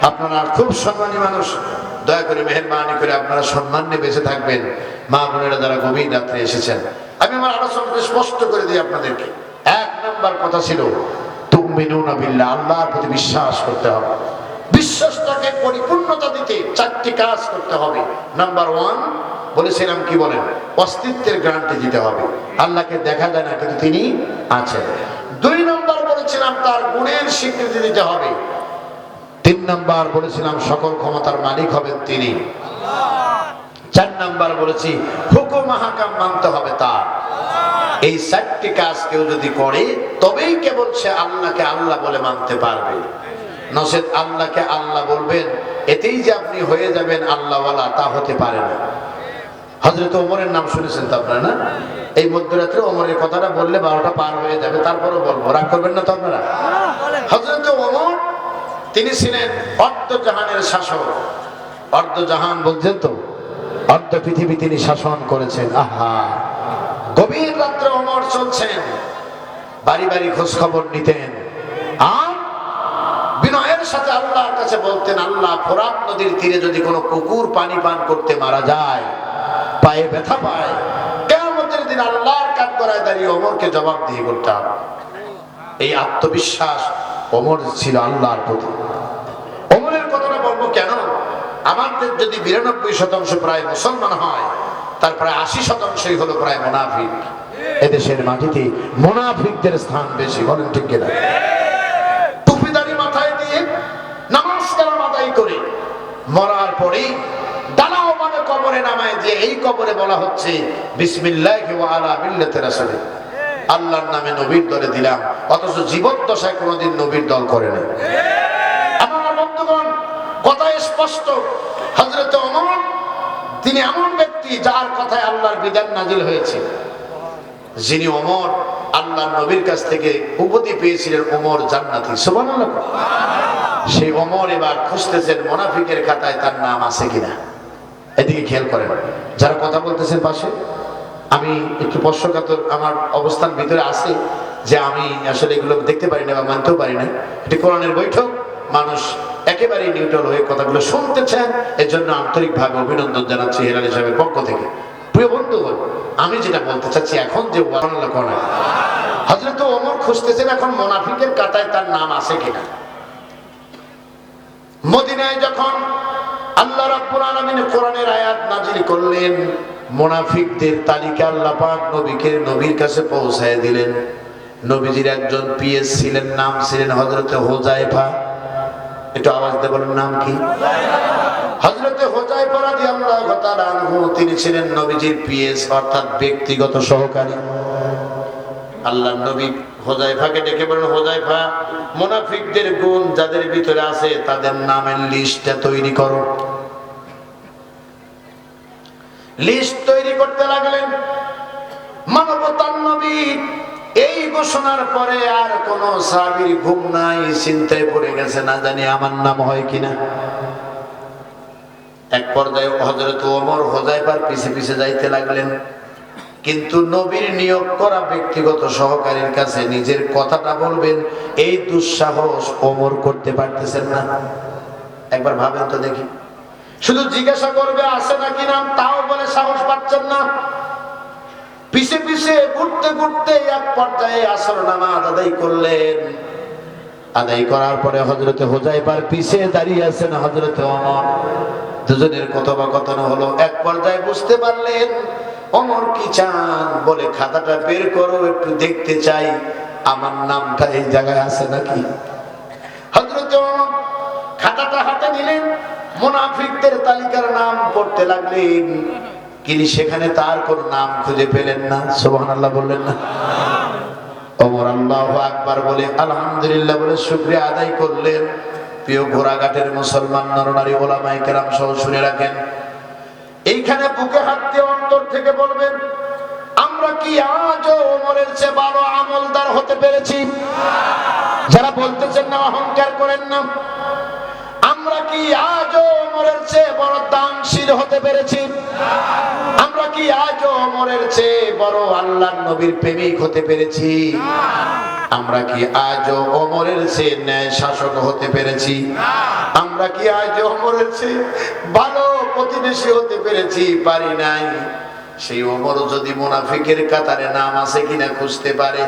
[SPEAKER 1] আপনারা খুব সম্মানী মানুষ, দয়া করে মেহেরবানি করে আপনারা সম্মান নিয়ে বেঁচে থাকবেন। মা বোনেরা যারা গভীর রাত্রে এসেছেন, আমি আমার আলোচনাকে স্পষ্ট করে দিই আপনাদেরকে। এক নাম্বার কথা ছিল তুমিনুনা বিল্লাহ, আল্লাহর প্রতি বিশ্বাস করতে হবে। বিশ্বাসটাকে পরিপূর্ণতা দিতে চারটি কাজ করতে হবে। নাম্বার ওয়ান বলেছিলাম, কি বলেন? অস্তিত্বের গ্যারান্টি দিতে হবে। আল্লাহকে দেখা যায় না, কিন্তু তিনি আছেন। দুই নম্বর বলেছিলাম তার গুণের স্বীকৃতি দিতে হবে। তিন নাম্বার বলেছিলাম সকল ক্ষমতার মালিক হবেন তিনি। চার নাম্বার বলেছি হুকুম হাকাম মানতে হবে তার। এই চারটি কাজ কেউ যদি করে তবেই কেবল সে আল্লাহকে আল্লাহ বলে মানতে পারবে। নচেত আল্লাহকে আল্লাহ বলবেন এতেই যে আপনি হয়ে যাবেন আল্লাহওয়ালা, তা হতে পারে না। হযরত ওমরের নাম শুনেছেন তো আপনারা, না? এই মধ্যরাত্রে ওমরের কথাটা বললে 12টা পার হয়ে যাবে, তারপরও বলবো, রাগ করবেন না তো আপনারা। হযরত ওমর তিনি ছিলেন অর্ধজাহানের শাসক। অর্ধজাহান বলছেন তো, অর্ধ পৃথিবী তিনি শাসন করেছেন। আহা, গভীর রাত্রে ওমর চলছেন, বাড়ি বাড়ি খোঁজ খবর নিতেন, আর বিনয়ের সাথে আল্লাহর কাছে বলতেন, আল্লাহ, ফোরাত নদীর তীরে যদি কোনো কুকুর পানি পান করতে মারা যায়, পায়ে ব্যথা পায়, কিয়ামতের দিন আল্লাহর কাঠগড়ায় দাঁড়িয়ে ওমরকে জবাব দিয়ে করতে হবে। এই আত্মবিশ্বাস ওমর ছিল আল্লাহর প্রতি। ওমরের কথাটা বলবো কেন? আমাদের যদি 92% প্রায় মুসলমান হয়, তার প্রায় 80%ই হলো প্রায় মুনাফিক। এদেশের মাটিতে মুনাফিকদের স্থান বেশি, বলেন ঠিক কিনা? টুপিদারি মাথায় দিয়ে নামাজ কালাম আদায় করে মরার পরেই দালাও মানে কবরে নামায় দিয়ে এই কবরে বলা হচ্ছে বিসমিল্লাহি ওয়া আলা মিল্লাতি রাসূলি, আল্লাহর নামে নবীর দলে দিলাম, অথচ জীবদ্দশায় কোনোদিন নবীর দল করে না। আমার বন্ধুগণ, কথা স্পষ্ট। হযরত ওমর তিনি এমন ব্যক্তি যার কথায় আল্লাহর বিধান নাজিল হয়েছে। যিনি ওমর আল্লাহর নবীর কাছ থেকে উপাধি পেয়েছিলেন ওমর জান্নাতি, সুবহানাল্লাহ। সেই ওমর এবার খুঁজতেছেন মুনাফিকের খাতায় তার নাম আছে কিনা। এদিকে খেয়াল করেন যারা কথা বলতেছেন পাশে, আমি একটু পশ্চাৎপদ আমার অবস্থান ভিতরে আছে যে আমি আসলে এগুলো দেখতে পারি না বা মানতেও পারি না। এটি কোরআনের বৈঠক, মানুষ একেবারে নিউট্রাল হয়ে কথাগুলো শুনতেছেন, এর জন্য আন্তরিকভাবে অভিনন্দন জানাচ্ছি হেলাল সাহেবের পক্ষ থেকে। প্রিয় বন্ধুগণ, আমি যেটা বলতে চাচ্ছি এখন যে হযরত ওমর খুঁজতেছেন এখন মুনাফিকের খাতায় তার নাম আছে কিনা। মদিনায় যখন আল্লাহ রাব্বুল আলামিন কোরআনের আয়াত নাযিল করলেন, মুনাফিকদের তালিকা আল্লাহ পাক নবীর কাছে পৌঁছায় দিলেন। নবীজির একজন পিএস ছিলেন, নাম ছিলেন হযরতে হুযায়ফা। একটু আওয়াজ দিয়ে বলেন, নাম কি? হযরতে হুযায়ফা রাদিয়াল্লাহু তাআলা আনহু, তিনি ছিলেন নবীজির পিএস, অর্থাৎ ব্যক্তিগত সহকারী। আল্লাহর নবী হুযায়ফাকে ডেকে বলেন, হুযায়ফা, মুনাফিকদের গুণ যাদের ভিতরে আছে তাদের নামের লিস্টটা তৈরি করো। লিস্ট তৈরি করতে লাগলেন। মানবতার নবী এই ঘোষণার পরে আর কোন সাহাবীর ঘুম নাই, চিন্তায় পড়ে গেছে, না জানি আমার নাম হয় কিনা। এক পর্যায়ে হযরত ওমর হুযায়ফার পিছে পিছে যাইতে লাগলেন, কিন্তু নবীর নিয়োগ করা ব্যক্তিগত সহকারীর কাছে নিজের কথাটা বলবেন এই দুঃসাহস ওমর করতে পারতেছেন না। একবার ভাবেন তো দেখি, শুধু জিজ্ঞাসা করবে আছে নাকি নাম, তাও বলে সাহস পাচ্ছেন না। পিছে পিছে ঘুরতে ঘুরতে এক পর্যায়ে আসর নামাজ আদায় করলেন। আদায় করার পরে হযরতে হুযায়ফার পিছে দাঁড়িয়ে আছেন হযরতে ওমর। দুজনের কথোপকথন হলো। এক পর্যায়ে বুঝতে পারলেন ওমর কি চান, বলে খাতাটা বের করো, একটু দেখতে চাই আমার নামটা এই জায়গায় আছে নাকি। হযরতে ওমর খাতাটা হাতে নিলেন, মুনাফিকদের তালিকার নাম পড়তে লাগলেন, কিন্তু সেখানে তার কোন নাম খুঁজে পেলেন না। সুবহানাল্লাহ বললেন না? ওমর আল্লাহু আকবার বলে আলহামদুলিল্লাহ বলে শুকরিয়া আদায় করলেন। প্রিয় ঘোড়াঘাটের মুসলমান নরনারী ওলামায়ে কেরাম সহ শুনে রাখেন, এইখানে বুকে হাত দিয়ে অন্তর থেকে বলবেন, আমরা কি আজও ওমরের চেয়ে বড় আমলদার হতে পেরেছি? যারা বলতেছেন না অহংকার করেন না, আমরা কি আজও ওমরের চেয়ে বড় দানশীল হতে পেরেছি? আমরা কি আজও ওমরের চেয়ে বড় আল্লাহর নবীর প্রেমিক হতে পেরেছি? আমরা কি আজও ওমরের চেয়ে ন্যায় শাসক হতে পেরেছি? আমরা কি আজও ওমরের চেয়ে ভালো প্রতিবেশী হতে পেরেছি? পারি নাই। সেই ওমর যদি মুনাফিকের কাতারে নাম আছে কিনা খুঁজতে পারে।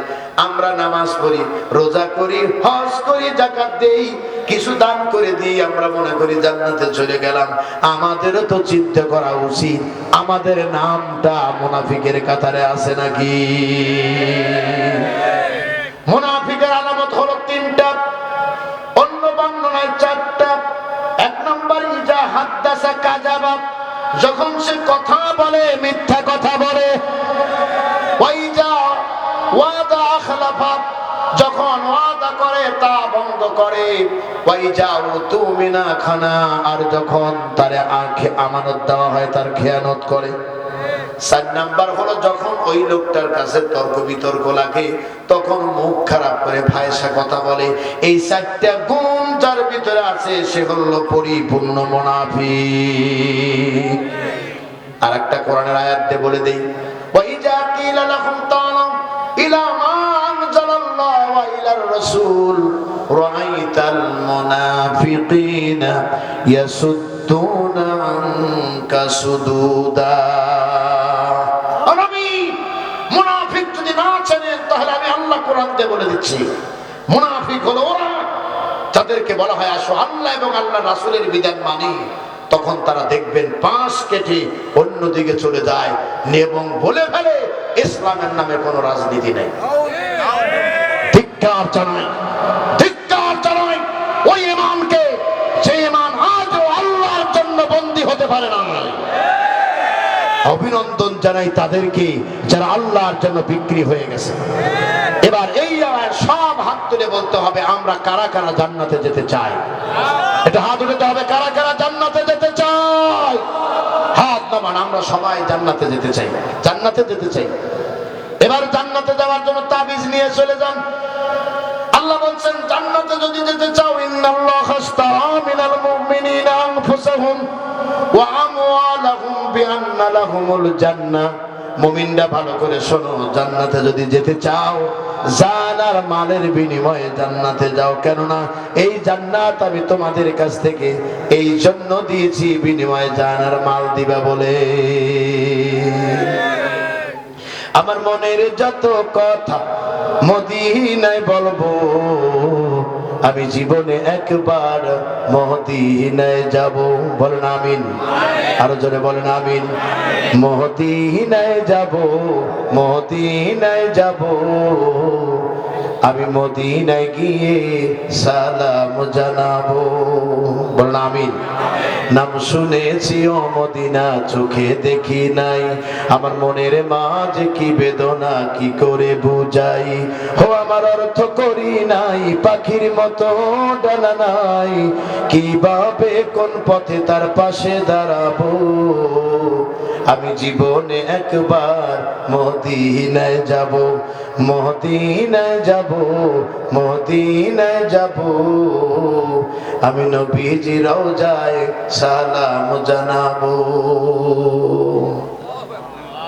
[SPEAKER 1] আমরা নামাজ পড়ি, রোজা করি, হজ করি, যাকাত দেই, কিছু দান করে দিই, আমরা মনে করি জান্নাতে চলে গেলাম। আমাদেরও তো চিন্তা করা উচিত আমাদের নামটা মুনাফিকের কাতারে আছে নাকি। মুনাফিকের আলামত হলো তিনটা, অন্য বর্ণনায় চারটা। এক নম্বর, ইজা হাদ্দাসা কাযাবা, যখন সে কথা বলে মিথ্যা কথা বলে। ওয়াইজা ওয়াদা আখলাফা, যখন ওয়াদা করে তা ভঙ্গ করে। ওয়াইজা উতুমিনা খানা, আর যখন তার আমানত দেওয়া হয় তার খেয়ানত করে। 4 নাম্বার হলো, যখন ওই লোকটার কাছে তর্ক বিতর্ক লাগে তখন মুখ খারাপ করে ফায়সা কথা বলে। এই 4টা গুণ যার ভিতরে আছে সে হলো পরিপূর্ণ মুনাফিক। আরেকটা কোরআনের আয়াত দিয়ে বলে দেই, ওয়াইজা কিলা লাহুম তাআলু ইলা মা আনজালাল্লাহু ওয়া ইলার রাসূল রাআইতাল মুনাফিকিনা ইয়াসুদ্দুনা আনকা সুদুদা। মুনাফিক যদি না চেনেন তাহলে আমি আল্লাহ কোরআন দিয়ে বলে দিচ্ছি, মুনাফিক হলো ওরা যাদেরকে বলা হয় আসো আল্লাহ এবং আল্লাহ রাসূলের বিধান মানি, তখন তারা দেখবেন পাশ কেটে অন্যদিকে চলে যায় এবং বলে ফেলে ইসলামের নামে কোনো রাজনীতি নেই। ধিক্কার জানাই, ধিক্কার জানাই ওই ইমানকে, যে ইমান আজও আল্লাহর জন্য বন্দী হতে পারে না। অভিনন্দন জানাই তাদেরকে যারা আল্লাহর জন্য বিক্রি হয়ে গেছে। এবার এই সব হাত তুলে বলতে হবে আমরা কারা কারা জান্নাতে যেতে চাই। এটা হাত উঠাতে হবে, কারা কারা জান্নাতে যেতে চাই। হাত নামান, আমরা সবাই জান্নাতে যেতে চাই, জান্নাতে যেতে চাই। এবার জান্নাতে যাওয়ার জন্য তাবিজ নিয়ে চলে যান। আল্লাহ বলছেন জান্নাতে যদি যেতে চাও, ইন্নাল্লাহা আশতারা মিনাল মুমিনিনা আনফুসাহুম ওয়া আমওয়ালাহুম বিআন্না লাহুমুল জান্নাহ। মুমিনরা ভালো করে শোনো, জান্নাতে যদি যেতে চাও জান আর মালের বিনিময়ে জান্নাতে যাও। কেননা এই জান্নাত আমি তোমাদের কাছ থেকে এই জন্য দিয়েছি বিনিময়ে জান আর মাল দিবা বলে। আমার মনের যত কথা মদিনায় বলবো, আমি জীবনে একবার মদিনায় যাব। বলেন আমিন, আরো জোরে বলেন আমিন। মদিনায় যাব, মদিনায় যাব, আমি মদিনায় গিয়ে সালাম জানাবো। বলেন আমিন। নাম শুনেছি ও মদিনা, চোখে দেখি নাই, আমার মনের মাঝে কি বেদনা কি করে বুঝাই। ও আমার অর্থ করি নাই, পাখির মতো ডানা নাই, কিভাবে কোন পথে তার পাশে দাঁড়াবো। আমি জীবনে একবার মদিনায় যাব, মদিনায় যাব, মদিনায় যাব, আমি নবীজি রওজায় সালাম জানাবো।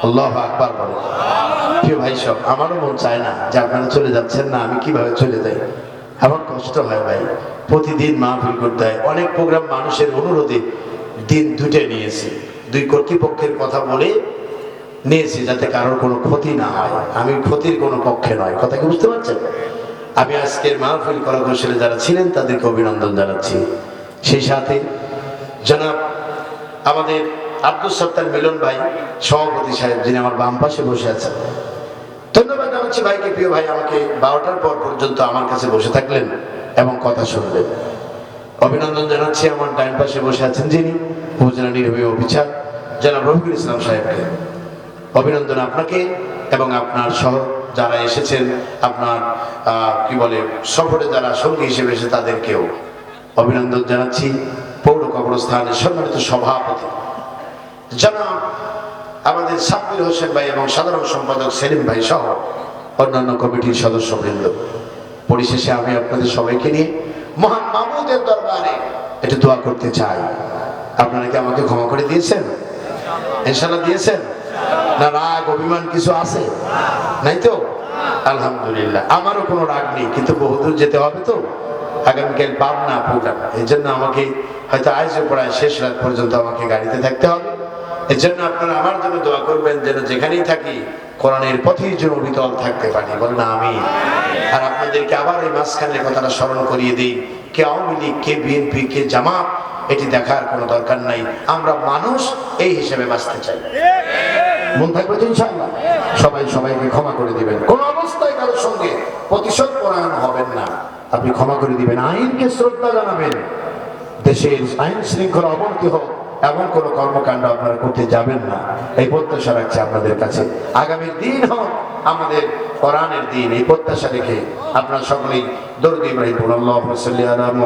[SPEAKER 1] আল্লাহু আকবার বলো। প্রিয় ভাই সব, আমারও মন চায় না যে আপনারা চলে যাচ্ছেন না, আমি কিভাবে চলে যাই। আমার কষ্ট হয় ভাই, প্রতিদিন মাহফিল করতে হয়। অনেক প্রোগ্রাম মানুষের অনুরোধে দিন 2টে নিয়েছি, 2 কর্তৃপক্ষের কথা বলে নিয়েছি যাতে কারোর কোনো ক্ষতি না হয়। আমি ক্ষতির কোনো পক্ষে নয়, কথা কি বুঝতে পারছেন? আমি আজকের মাহফিল করা কৌশলে যারা ছিলেন তাদেরকে অভিনন্দন জানাচ্ছি। সেই সাথে জনাব আমাদের আব্দুল সত্তার মিলন ভাই সভাপতি সাহেব, যিনি আমার বাম পাশে বসে আছেন, ধন্যবাদ জানাচ্ছি ভাইকে। প্রিয় ভাই আমাকে 12টার পর পর্যন্ত আমার কাছে বসে থাকলেন এবং কথা শুনলেন। অভিনন্দন জানাচ্ছি আমার ডান পাশে বসে আছেন যিনি উপজেলা নির্বাহী অফিসার জনাব রফিকুল ইসলাম সাহেবকে। অভিনন্দন আপনাকে এবং আপনার সহ যারা এসেছেন আপনার কি বলে সফরে যারা সঙ্গী হিসেবে এসে তাদেরকেও অভিনন্দন জানাচ্ছি। পৌর কবরস্থানের সম্মানিত সভাপতি জনাব আমাদের সাব্বির হোসেন ভাই এবং সাধারণ সম্পাদক সেলিম ভাই সহ অন্যান্য কমিটির সদস্যবৃন্দ, পরিশেষে আমি আপনাদের সবাইকে নিয়ে মহান মাবুদের দরবারে একটু দোয়া করতে চাই। আপনারা কি আমাকে ক্ষমা করে দিয়েছেন? ইনশাআল্লাহ দিয়েছেন না? রাগ অভিমান কিছু আছে নাই তো? আলহামদুলিল্লাহ, আমারও কোনো রাগ নেই, কিন্তু বহুদূর যেতে হবে তো, আগামীকাল পাবনা প্রোগ্রাম, এই জন্য আমাকে হয়তো আজও প্রায় শেষ রাত পর্যন্ত আমাকে গাড়িতে থাকতে হবে। এর জন্য আপনারা আমার জন্য দোয়া করবেন যেন যেখানেই থাকি কোরআনের পথেই যেন অবিচল থাকতে পারি, বলেন আমিন। আর আপনাদেরকে আবার এই মাঝখানের কথাটা স্মরণ করিয়ে দিই, কে আওয়ামী লীগ, কে বিএনপি, কে জামাত, এটি দেখার কোনো দরকার নাই। আমরা মানুষ, এই হিসেবে বাঁচতে চাই। মন থাকবে তো ইনশাআল্লাহ? সবাই সবাইকে ক্ষমা করে দিবেন, কোন অবস্থায় কারোর সঙ্গে প্রতিশোধ পরায়ণ হবেন না, আপনি ক্ষমা করে দিবেন, আইনকে শ্রদ্ধা জানাবেন, দেশের আইন শৃঙ্খলা অবনতি হোক এমন কোন কর্মকাণ্ড আপনারা করতে যাবেন না, এই প্রত্যাশা রাখছি আপনাদের কাছে। আগামী দিন হোক আমাদের কোরআনের দিন, এই প্রত্যাশা রেখে আপনারা সকলেই দরুদ ইব্রাহিম আল্লাহুম্মা সাল্লি আলা